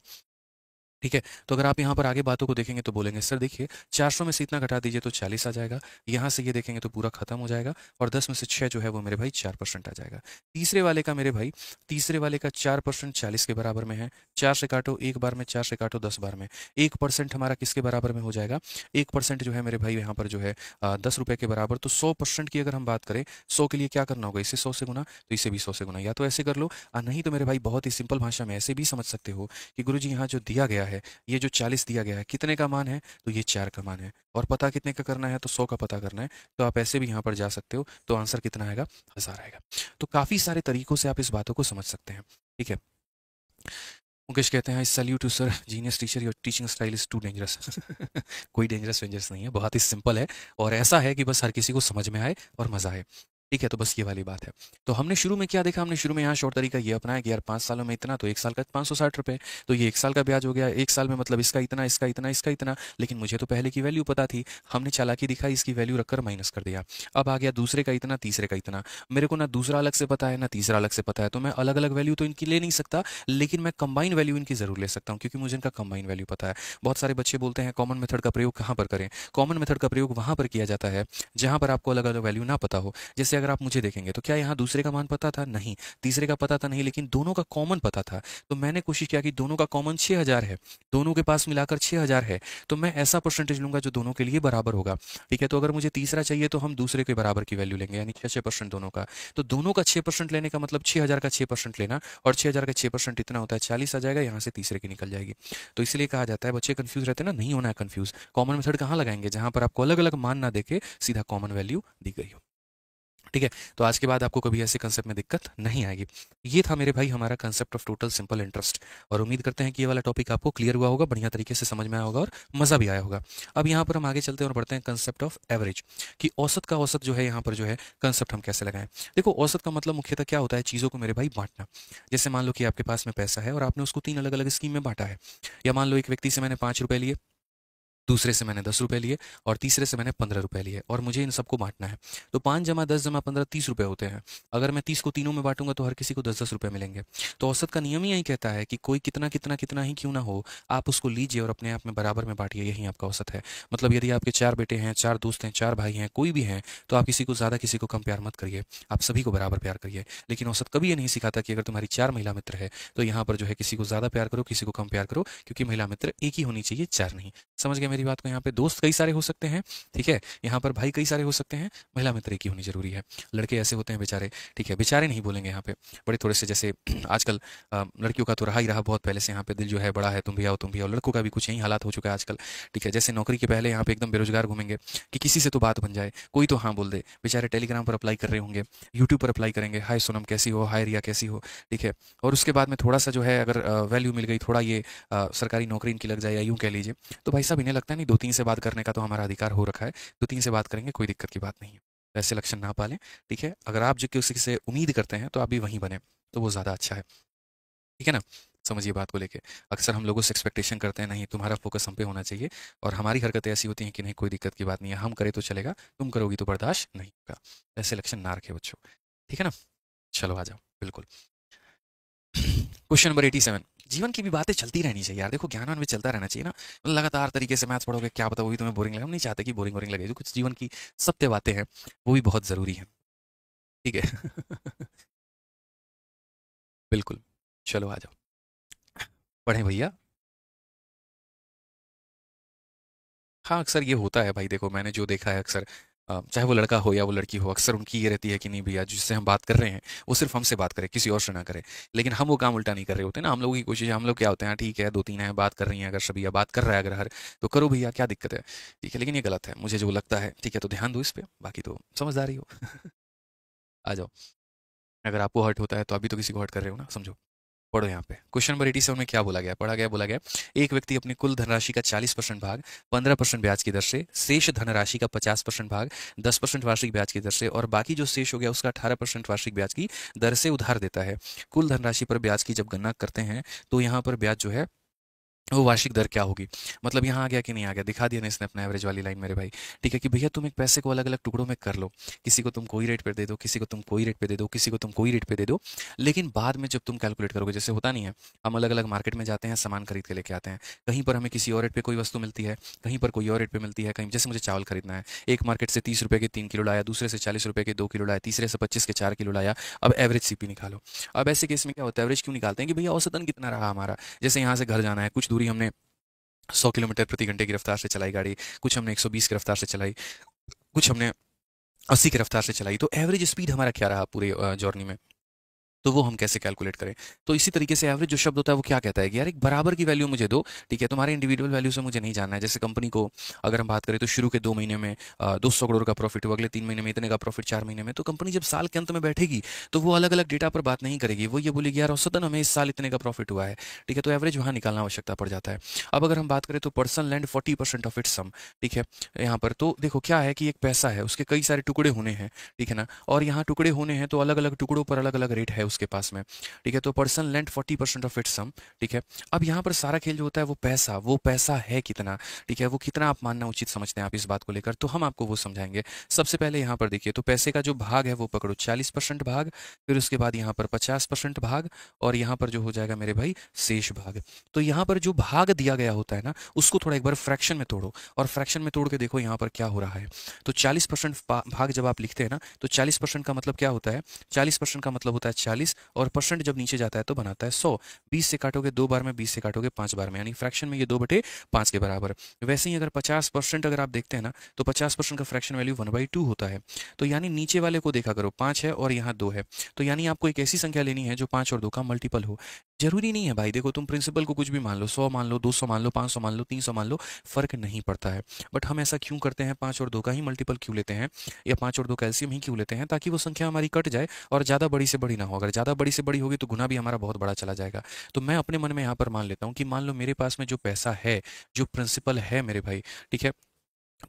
[SPEAKER 1] ठीक है। तो अगर आप यहाँ पर आगे बातों को देखेंगे तो बोलेंगे सर देखिए 400 में से इतना घटा दीजिए तो 40 आ जाएगा, यहाँ से ये देखेंगे तो पूरा खत्म हो जाएगा, और 10 में से 6 जो है वो मेरे भाई 4% आ जाएगा। तीसरे वाले का मेरे भाई, तीसरे वाले का 4% 40 के बराबर में है, 4 से काटो एक बार में, 4 से काटो 10 बार में, 1% हमारा किसके बराबर में हो जाएगा, 1% जो है मेरे भाई यहाँ पर जो है 10 रुपये के बराबर। तो 100% की अगर हम बात करें, 100 के लिए क्या करना होगा, इसे 100 से गुना, तो इसे भी 100 से गुना, या तो ऐसे कर लो, नहीं तो मेरे भाई बहुत ही सिंपल भाषा में ऐसे भी समझ सकते हो कि गुरुजी यहाँ जो दिया गया है, ये जो 40 दिया गया है कितने का मान है, तो ये 4 का मान है, और पता कितने का करना है, तो 100 का पता करना है। तो आप ऐसे भी यहाँ पर जा सकते हो, तो आंसर कितना आएगा, 1000 आएगा। तो काफ़ी सारे तरीकों से आप इस बातों को समझ सकते हैं। ठीक है। मुकेश कहते हैं I salute to sir, genius teacher, your teaching style is too dangerous. कोई डेंजरस वेंजरस नहीं है, बहुत ही सिंपल है, और ऐसा है कि बस हर किसी को समझ में आए और मज़ा आए। ठीक है। तो बस ये वाली बात है। तो हमने शुरू में क्या देखा, हमने शुरू में यहाँ शॉर्ट तरीका ये अपनाया कि यार 5 सालों में इतना, तो 1 साल का 560 रुपये, तो ये 1 साल का ब्याज हो गया, 1 साल में मतलब इसका इतना, इसका इतना, इसका इतना। लेकिन मुझे तो पहले की वैल्यू पता थी, हमने चालाकी दिखाई, इसकी वैल्यू रखकर माइनस कर दिया। अब आ गया दूसरे का इतना, तीसरे का इतना। मेरे को ना दूसरा अलग से पता है ना तीसरा अलग से पता है, तो मैं अलग अलग वैल्यू तो इनकी ले नहीं सकता, लेकिन मैं कंबाइन वैल्यू इनकी जरूर ले सकता हूँ, क्योंकि मुझे इनका कंबाइन वैल्यू पता है। बहुत सारे बच्चे बोलते हैं कॉमन मेथड का प्रयोग कहाँ पर करें। कॉमन मेथड का प्रयोग वहाँ पर किया जाता है जहाँ पर आपको अलग अलग वैल्यू ना पता हो। जैसे अगर आप मुझे देखेंगे तो क्या यहाँ दूसरे का मान पता था, नहीं, तीसरे का पता था, नहीं, लेकिन दोनों का कॉमन पता था। तो मैंने कोशिश किया कि दोनों का कॉमन 6000 है, दोनों के पास मिलाकर 6000 है, तो मैं ऐसा परसेंटेज लूंगा जो दोनों के लिए बराबर होगा। ठीक है। तो अगर मुझे तीसरा चाहिए तो हम दूसरे के बराबर की वैल्यू लेंगे, यानी 6% दोनों का। तो दोनों का 6% लेने का मतलब 6000 का 6% लेना, और 6000 का 6% इतना होता है 40 आ जाएगा, यहाँ से तीसरे की निकल जाएगी। तो इसलिए कहा जाता है, बच्चे कंफ्यूज रहते हैं ना, नहीं होना है कंफ्यूज। कॉमन मेथड कहाँ लगाएंगे, जहां पर आपको अलग अलग मान ना देके सीधा कॉमन वैल्यू दी गई हो। ठीक है। तो आज के बाद आपको कभी ऐसे कंसेप्ट में दिक्कत नहीं आएगी। ये था मेरे भाई हमारा concept of total simple interest, और उम्मीद करते हैं कि ये वाला टॉपिक आपको क्लियर हुआ होगा, बढ़िया तरीके से समझ में आया होगा और मज़ा भी आया होगा। अब यहाँ पर हम आगे चलते हैं और बढ़ते हैं कंसेप्ट ऑफ एवरेज, कि औसत का औसत जो है यहाँ पर जो है कंसेप्ट हम कैसे लगाएं। देखो औसत का मतलब मुख्यतः क्या होता है, चीज़ों को मेरे भाई बांटना। जैसे मान लो कि आपके पास में पैसा है और आपने उसको 3 अलग अलग स्कीम में बांटा है, या मान लो एक व्यक्ति से मैंने 5 रुपए लिए, दूसरे से मैंने 10 रुपए लिए, और तीसरे से मैंने 15 रुपए लिए, और मुझे इन सबको बांटना है। तो 5 + 10 + 15 30 रुपए होते हैं। अगर मैं 30 को तीनों में बांटूंगा तो हर किसी को 10-10 रुपए मिलेंगे। तो औसत का नियम ही यही कहता है कि कोई कितना कितना कितना ही क्यों ना हो, आप उसको लीजिए और अपने आप में बराबर में बांटिए, यही आपका औसत है। मतलब यदि आपके 4 बेटे हैं, 4 दोस्त हैं, 4 भाई हैं, कोई भी हैं, तो आप किसी को ज़्यादा किसी को कम प्यार मत करिए, आप सभी को बराबर प्यार करिए। लेकिन औसत कभी ये नहीं सिखाता कि अगर तुम्हारी 4 महिला मित्र है तो यहाँ पर जो है किसी को ज़्यादा प्यार करो, किसी को कम प्यार करो, क्योंकि महिला मित्र एक ही होनी चाहिए, 4 नहीं। समझ गए मेरी बात को। यहाँ पे दोस्त कई सारे हो सकते हैं, ठीक है, यहाँ पर भाई कई सारे हो सकते हैं, महिला मित्र एक ही होनी जरूरी है। लड़के ऐसे होते हैं बेचारे, ठीक है, बेचारे नहीं बोलेंगे यहाँ पे, बड़े थोड़े से जैसे आजकल लड़कियों का तो रहा ही रहा बहुत पहले से, यहाँ पे दिल जो है बड़ा है, तुम भी आओ तुम भी आओ, लड़कों का भी कुछ यही हालात हो चुका है आजकल। ठीक है। जैसे नौकरी के पहले यहाँ पे एकदम बेरोजगार घूमेंगे कि किसी से तो बात बन जाए, कोई तो हाँ बोल दे, बेचारे टेलीग्राम पर अप्लाई कर रहे होंगे, यूट्यूब पर अप्लाई करेंगे, हाय सोनम कैसी हो, हाय रिया कैसी हो। ठीक है। और उसके बाद में थोड़ा सा जो है अगर वैल्यू मिल गई, थोड़ा ये सरकारी नौकरी इनकी लग जाए, या यूँ कह लीजिए, तो भाई साहब इन्हें लगता है नहीं 2-3 से बात करने का तो हमारा अधिकार हो रखा है, 2-3 से बात करेंगे, कोई दिक्कत की बात नहीं है। तो ऐसे लक्षण ना पालें। ठीक है। अगर आप जो किसी से उम्मीद करते हैं तो आप भी वहीं बने, तो वो ज़्यादा अच्छा है। ठीक है ना। समझिए बात को लेके। अक्सर हम लोगों से एक्सपेक्टेशन करते हैं, नहीं तुम्हारा फोकस हम पे होना चाहिए, और हमारी हरकतें ऐसी होती हैं कि नहीं कोई दिक्कत की बात नहीं है, हम करें तो चलेगा, तुम करोगी तो बर्दाश्त नहीं होगा। ऐसे लक्षण ना रखे बच्चों। ठीक है ना। चलो आ जाओ। बिल्कुल। Question number 87। जीवन की भी बातें चलती रहनी चाहिए यार, देखो ज्ञान में चलता रहना चाहिए ना। लगातार तरीके से मैथ्स पढ़ोगे, क्या पता वो भी तुम्हें बोरिंग लगे, हम नहीं चाहते कि बोरिंग बोरिंग लगे, जो कुछ जीवन की सत्य बातें हैं वो भी बहुत ज़रूरी है। ठीक है। बिल्कुल। चलो आ जाओ। पढ़ें भैया। हाँ, अक्सर ये होता है भाई, देखो मैंने जो देखा है अक्सर, चाहे वो लड़का हो या वो लड़की हो, अक्सर उनकी ये रहती है कि नहीं भैया जिससे हम बात कर रहे हैं वो सिर्फ हमसे बात करे, किसी और से ना करे। लेकिन हम वो काम उल्टा नहीं कर रहे होते ना, हम लोगों की कोशिश है, हम लोग क्या होते हैं, ठीक है 2-3 हैं बात कर रही हैं, अगर सभी या बात कर रहा है अगर हर, तो करो भैया क्या दिक्कत है। ठीक है। लेकिन ये गलत है, मुझे जो लगता है, ठीक है, तो ध्यान दो इस पे, बाकी तो समझदारी हो। आ जाओ। अगर आपको हर्ट होता है तो अभी तो किसी को हर्ट कर रहे हो ना, समझो। पढ़ो यहाँ पे क्वेश्चन नंबर 87 में क्या बोला गया, पढ़ा गया, बोला गया एक व्यक्ति अपनी कुल धनराशि का 40% भाग 15% ब्याज की दर से, शेष धनराशि का 50% भाग 10% वार्षिक ब्याज की दर से, और बाकी जो शेष हो गया उसका 18% वार्षिक ब्याज की दर से उधार देता है। कुल धनराशि पर ब्याज की जब गणना करते हैं तो यहाँ पर ब्याज जो है वो वार्षिक दर क्या होगी। मतलब यहाँ आ गया कि नहीं आ गया, दिखा दिया ना इसने अपना एवरेज वाली लाइन मेरे भाई। ठीक है कि भैया तुम एक पैसे को अलग अलग टुकड़ों में कर लो, किसी को तुम कोई रेट पे दे दो, किसी को तुम कोई रेट पे दे दो, किसी को तुम कोई रेट पे दे दो, लेकिन बाद में जब तुम कैलकुलेट करोगे, जैसे होता नहीं है, हम अलग अलग मार्केट में जाते हैं, सामान खरीद के लेके आते हैं, कहीं पर हमें किसी और रेट पे कोई वस्तु मिलती है, कहीं पर कोई और रेट पे मिलती है, कहीं जैसे मुझे चावल खरीदना है, एक मार्केट से 30 रुपये के 3 किलो लाया, दूसरे से 40 रुपये के 2 किलो लाया, तीसरे से 25 के 4 किलो लाया, अब एवरेज सीपी निकालो। अब ऐसे केस में क्या होता है, एवरेज क्यों निकालते हैं कि भैया औसतन कितना रहा हमारा। जैसे यहाँ से घर जाना है, कुछ दूरी हमने 100 किलोमीटर प्रति घंटे की रफ्तार से चलाई गाड़ी, कुछ हमने 120 की रफ्तार से चलाई, कुछ हमने 80 की रफ्तार से चलाई, तो एवरेज स्पीड हमारा क्या रहा पूरे जर्नी में, तो वो हम कैसे कैलकुलेट करें। तो इसी तरीके से एवरेज जो शब्द होता है वो क्या कहता है कि यार एक बराबर की वैल्यू मुझे दो। ठीक है, तुम्हारे इंडिविजुअल वैल्यू से मुझे नहीं जानना है। जैसे कंपनी को अगर हम बात करें तो शुरू के 2 महीने में 200 करोड़ का प्रॉफिट हुआ, अगले 3 महीने में इतने का प्रॉफिट, 4 महीने में, तो कंपनी जब साल के अंत में बैठेगी तो वो अलग अलग डेटा पर बात नहीं करेगी, वो ये बोलेगी यार औसतन हमें इस साल इतने का प्रॉफिट हुआ है। ठीक है, तो एवरेज वहाँ निकालना आवश्यकता पड़ जाता है। अब अगर हम बात करें तो person lent 40% of its sum. ठीक है, यहाँ पर तो देखो क्या है कि एक पैसा है, उसके कई सारे टुकड़े होने हैं। ठीक है ना, और यहाँ टुकड़े होने हैं तो अलग अलग टुकड़ों पर अलग अलग रेट है उसके पास में। ठीक है, तो person lent 40% of its sum. ठीक है, अब यहाँ पर सारा खेल जो होता है वो पैसा है कितना। ठीक है, वो कितना आप मानना उचित समझते हैं आप इस बात को लेकर, तो हम आपको वो समझाएंगे। सबसे पहले यहाँ पर देखिए, तो पैसे का जो भाग है वो पकड़ो 40% भाग, फिर उसके बाद यहाँ पर 50% भाग, और यहाँ पर जो हो जाएगा मेरे भाई शेष भाग। तो यहाँ पर जो भाग दिया गया होता है ना, उसको थोड़ा एक बार फ्रैक्शन में तोड़ो, और फ्रैक्शन में तोड़ के देखो यहाँ पर क्या हो रहा है। तो 40% भाग जब आप लिखते हैं ना, तो 40% का मतलब क्या होता है, 40% का मतलब होता है 40, और परसेंट जब नीचे जाता है तो बनाता है 100। 20 से काटोगे 2 बार में, 20 से काटोगे 5 बार में, यानी फ्रैक्शन में ये 2/5 के बराबर। वैसे ही अगर 50% अगर आप देखते हैं ना, तो 50% का फ्रैक्शन वैल्यू 1/2 होता है। तो यानी नीचे वाले को देखा करो, 5 है और यहाँ 2 है, तो यानी आपको एक ऐसी संख्या लेनी है जो 5 और 2 का मल्टीपल हो। जरूरी नहीं है भाई, देखो तुम प्रिंसिपल को कुछ भी मान लो, 100 मान लो, 200 मान लो, 500 मान लो, 300 मान लो, फर्क नहीं पड़ता है। बट हम ऐसा क्यों करते हैं, 5 और 2 का ही मल्टीपल क्यों लेते हैं, या 5 और 2 कैल्शियम ही क्यों लेते हैं, ताकि वो संख्या हमारी कट जाए और ज़्यादा बड़ी से बड़ी ना हो। अगर ज़्यादा बड़ी से बड़ी होगी तो गुना भी हमारा बहुत बड़ा चला जाएगा। तो मैं अपने मन में यहाँ पर मान लेता हूँ कि मान लो मेरे पास में जो पैसा है, जो प्रिंसिपल है मेरे भाई, ठीक है,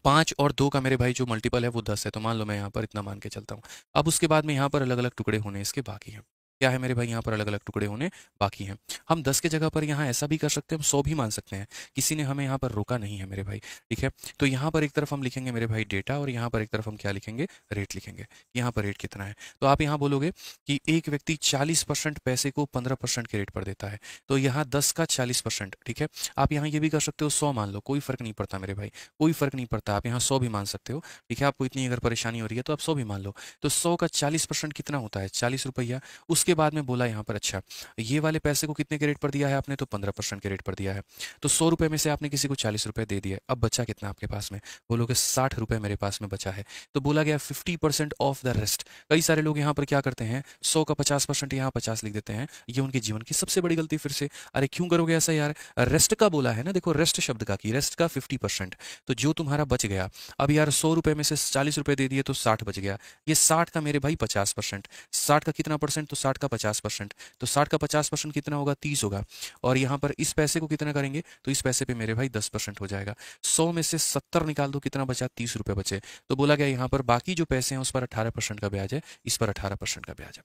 [SPEAKER 1] 5 और 2 का मेरे भाई जो मल्टीपल है वो 10 है, तो मान लो मैं यहाँ पर इतना मान के चलता हूँ। अब उसके बाद में यहाँ पर अलग अलग टुकड़े होने इसके बाकी हैं। क्या है मेरे भाई, यहाँ पर अलग अलग टुकड़े होने बाकी हैं। हम 10 के जगह पर यहाँ ऐसा भी कर सकते हैं, हम 100 भी मान सकते हैं, किसी ने हमें यहाँ पर रोका नहीं है मेरे भाई। ठीक है, तो यहाँ पर एक तरफ हम लिखेंगे मेरे भाई डेटा, और यहाँ पर एक तरफ हम क्या लिखेंगे, रेट लिखेंगे। यहाँ पर रेट कितना है, तो आप यहाँ बोलोगे कि एक व्यक्ति 40% पैसे को 15% के रेट पर देता है, तो यहाँ 10 का 40%। ठीक है, आप यहाँ ये भी कर सकते हो 100 मान लो, कोई फर्क नहीं पड़ता मेरे भाई, कोई फर्क नहीं पड़ता, आप यहाँ 100 भी मान सकते हो। ठीक है, आपको इतनी अगर परेशानी हो रही है तो आप 100 भी मान लो। तो 100 का 40% कितना होता है, 40 रुपया। उसके बाद में बोला यहाँ पर अच्छा, ये वाले पैसे को कितने के रेट पर दिया है आपने, तो 15% के रेट पर दिया है। तो 100 रुपये में से आपने किसी को 40 रुपये दे दिए, अब बचा कितना आपके पास में, बोलोगे 60 रुपये मेरे पास में बचा है। तो बोला गया 50% ऑफ द रेस्ट। कई सारे लोग यहाँ पर क्या करते हैं, 100 का 50% यहाँ 50 लिख देते हैं, ये उनके जीवन की सबसे बड़ी गलती। फिर से अरे क्यों करोगे ऐसा यार, रेस्ट का बोला है ना, देखो रेस्ट शब्द का की, रेस्ट का 50%, तो जो तुम्हारा बच गया। अब यार 100 रुपये में से 40 रुपये दे दिए तो 60 बच गया, ये 60 का मेरे भाई 50%। 60 का कितना परसेंट, तो 60 का 50%, तो 60 का 50% कितना होगा, 30 होगा। और यहाँ पर इस पैसे को कितना करेंगे, तो इस पैसे पे मेरे भाई 10% हो जाएगा। 100 में से 70 निकाल दो, कितना बचा, 30 रुपये बचे। तो बोला गया यहाँ पर बाकी जो पैसे हैं उस पर 18% का ब्याज है, इस पर 18% का ब्याज है।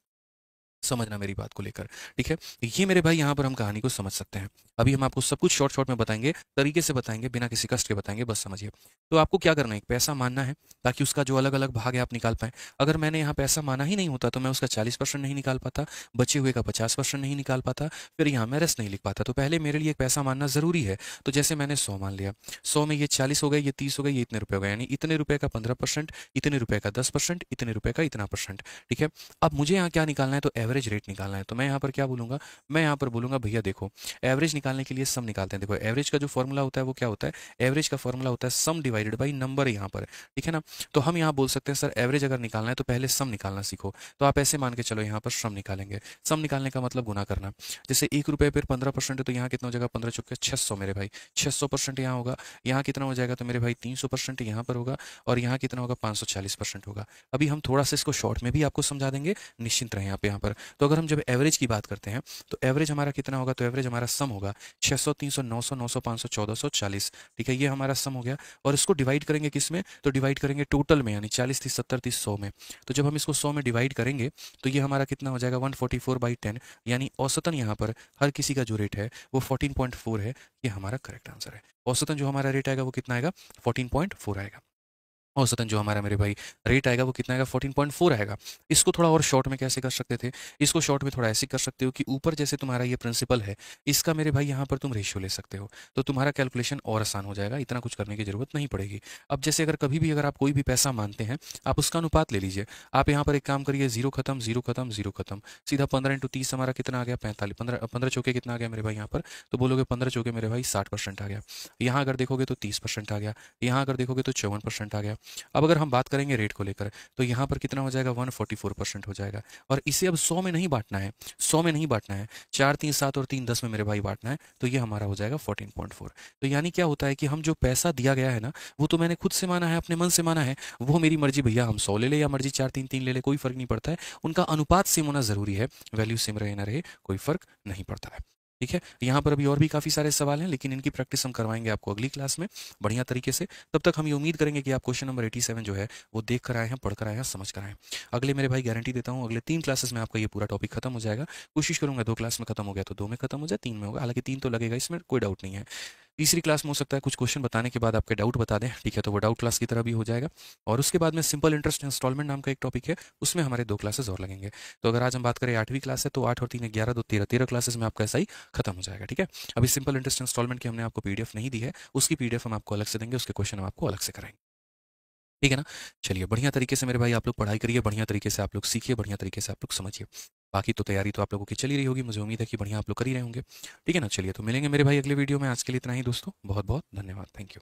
[SPEAKER 1] समझना मेरी बात को लेकर। ठीक है, ये मेरे भाई यहाँ पर हम कहानी को समझ सकते हैं। अभी हम आपको सब कुछ शॉर्ट शॉर्ट में बताएंगे, तरीके से बताएंगे, बिना किसी कष्ट के बताएंगे, बस समझिए। तो आपको क्या करना है, एक पैसा मानना है, ताकि उसका जो अलग अलग भाग है आप निकाल पाएं। अगर मैंने यहाँ पैसा माना ही नहीं होता तो मैं उसका 40% नहीं निकाल पाता, बचे हुए का 50% नहीं निकाल पाता, फिर यहाँ मैं रेस्ट नहीं लिख पाता। तो पहले मेरे लिए एक पैसा मानना जरूरी है। तो जैसे मैंने 100 मान लिया, 100 में ये 40 हो गए, ये 30 हो गए, ये इतने रुपए हो गए, यानी इतने रुपए का 15%, इतने रुपए का 10%, इतने रुपए का इतना परसेंट। ठीक है, अब मुझे यहाँ क्या निकालना है, तो एवरेज रेट निकालना है। तो मैं यहाँ पर क्या बोलूंगा, मैं यहाँ पर बोलूंगा भैया देखो, एवरेज निकालने के लिए सम निकालते हैं। देखो एवरेज का जो फॉर्मूला होता है वो क्या होता है, एवरेज का फॉर्मूला होता है सम डिवाइडेड बाई नंबर यहाँ पर। ठीक है ना, तो हम यहाँ बोल सकते हैं सर एवरेज अगर निकालना है तो पहले सम निकालना सीखो। तो आप ऐसे मान के चलो, यहाँ पर सम निकालेंगे। सम निकालने का मतलब गुना करना। जैसे 1 रुपये पर 15% है, तो यहाँ कितना हो जाएगा, 15 चुके 600 मेरे भाई, 600% यहाँ होगा। यहाँ कितना हो जाएगा, तो मेरे भाई 300% यहाँ पर होगा, और यहाँ कितना होगा, 540% होगा। अभी हम थोड़ा सा इसको शॉर्ट में भी आपको समझा देंगे, निश्चिंत रहें आप यहाँ पर। तो अगर हम जब एवरेज की बात करते हैं तो एवरेज हमारा कितना होगा, तो एवरेज हमारा सम होगा 600, 300, 900, 900, 500, 1440। ठीक है, ये हमारा सम हो गया। और इसको डिवाइड करेंगे किस में, तो डिवाइड करेंगे टोटल में, यानी 40, 30, 70, 30, 100 में। तो जब हम इसको 100 में डिवाइड करेंगे तो ये हमारा कितना हो जाएगा, 144/10, यानी औसतन यहाँ पर हर किसी का जो रेट है वो 14.4 है। ये हमारा करेक्ट आंसर है। औसतन जो हमारा रेट आएगा वो कितना आएगा, 14.4 आएगा। औसतन जो हमारा मेरे भाई रेट आएगा वो कितना आएगा, 14.4 आएगा। इसको थोड़ा और शॉर्ट में कैसे कर सकते थे, इसको शॉर्ट में थोड़ा ऐसे कर सकते हो कि ऊपर जैसे तुम्हारा ये प्रिंसिपल है, इसका मेरे भाई यहाँ पर तुम रेशियो ले सकते हो, तो तुम्हारा कैलकुलेशन और आसान हो जाएगा, इतना कुछ करने की जरूरत नहीं पड़ेगी। अब जैसे अगर कभी भी अगर आप कोई भी पैसा मानते हैं, आप उसका अनुपात ले लीजिए। आप यहाँ पर एक काम करिए, जीरो खत्म, जीरो खत्म, जीरो खत्म, सीधा 15 × 30 हमारा कितना आ गया, 45। 15 चौके कितना आ गया मेरे भाई यहाँ पर, तो बोलोगे 15 चौके मेरे भाई 60% आ गया। यहाँ अगर देखोगे तो 30% आ गया, यहाँ अगर देखोगे तो 54% आ गया। अब अगर हम बात करेंगे रेट को लेकर, तो यहाँ पर कितना हो जाएगा, 144% हो जाएगा। और इसे अब 100 में नहीं बांटना है, 100 में नहीं बांटना है, 4, 3, 7 और 3, 10 में मेरे भाई बांटना है, तो ये हमारा हो जाएगा 14.4। तो यानी क्या होता है कि हम जो पैसा दिया गया है ना, वो तो मैंने खुद से माना है, अपने मन से माना है, वो मेरी मर्जी भैया, हम 100 ले ले या मर्जी 4, 3, 3 ले ले, कोई फर्क नहीं पड़ता है। उनका अनुपात सेम होना जरूरी है, वैल्यू सेम रहे ना रहे कोई फर्क नहीं पड़ता है। ठीक है, यहाँ पर अभी और भी काफ़ी सारे सवाल हैं, लेकिन इनकी प्रैक्टिस हम करवाएंगे आपको अगली क्लास में बढ़िया तरीके से। तब तक हम ये उम्मीद करेंगे कि आप क्वेश्चन नंबर 87 जो है वो देख कर आए हैं, पढ़ कर आए हैं, समझ कर आए हैं। अगले मेरे भाई गारंटी देता हूँ, अगले 3 क्लासेस में आपका ये पूरा टॉपिक खत्म हो जाएगा। कोशिश करूंगा 2 क्लास में खत्म हो गया तो 2 में खत्म हो जाए, 3 में होगा, हालांकि 3 तो लगेगा, इसमें कोई डाउट नहीं है। तीसरी क्लास में हो सकता है कुछ क्वेश्चन बताने के बाद आपके डाउट बता दें, ठीक है, तो वो डाउट क्लास की तरह भी हो जाएगा। और उसके बाद में सिंपल इंटरेस्ट इंस्टॉलमेंट नाम का एक टॉपिक है, उसमें हमारे 2 क्लासेस और लगेंगे। तो अगर आज हम बात करें 8वीं क्लास है, तो 8 और 3 11, 2 13, 13 क्लासेस में आपका ऐसा ही खत्म हो जाएगा। ठीक है, अभी सिंपल इंटरेस्ट इंस्टॉलमेंट की हमने आपको पीडीएफ नहीं दी है, उसकी पीडीएफ हम आपको अलग से देंगे, उसके क्वेश्चन हम आपको अलग से कराएंगे। ठीक है ना, चलिए बढ़िया तरीके से मेरे भाई आप लोग पढ़ाई करिए, बढ़िया तरीके से आप लोग सीखिए, बढ़िया तरीके से आप लोग समझिए। बाकी तो तैयारी तो आप लोगों की चली रही होगी, मुझे उम्मीद है कि बढ़िया आप लोग कर ही रहे होंगे। ठीक है ना, चलिए तो मिलेंगे मेरे भाई अगले वीडियो में। आज के लिए इतना ही दोस्तों, बहुत बहुत धन्यवाद, थैंक यू।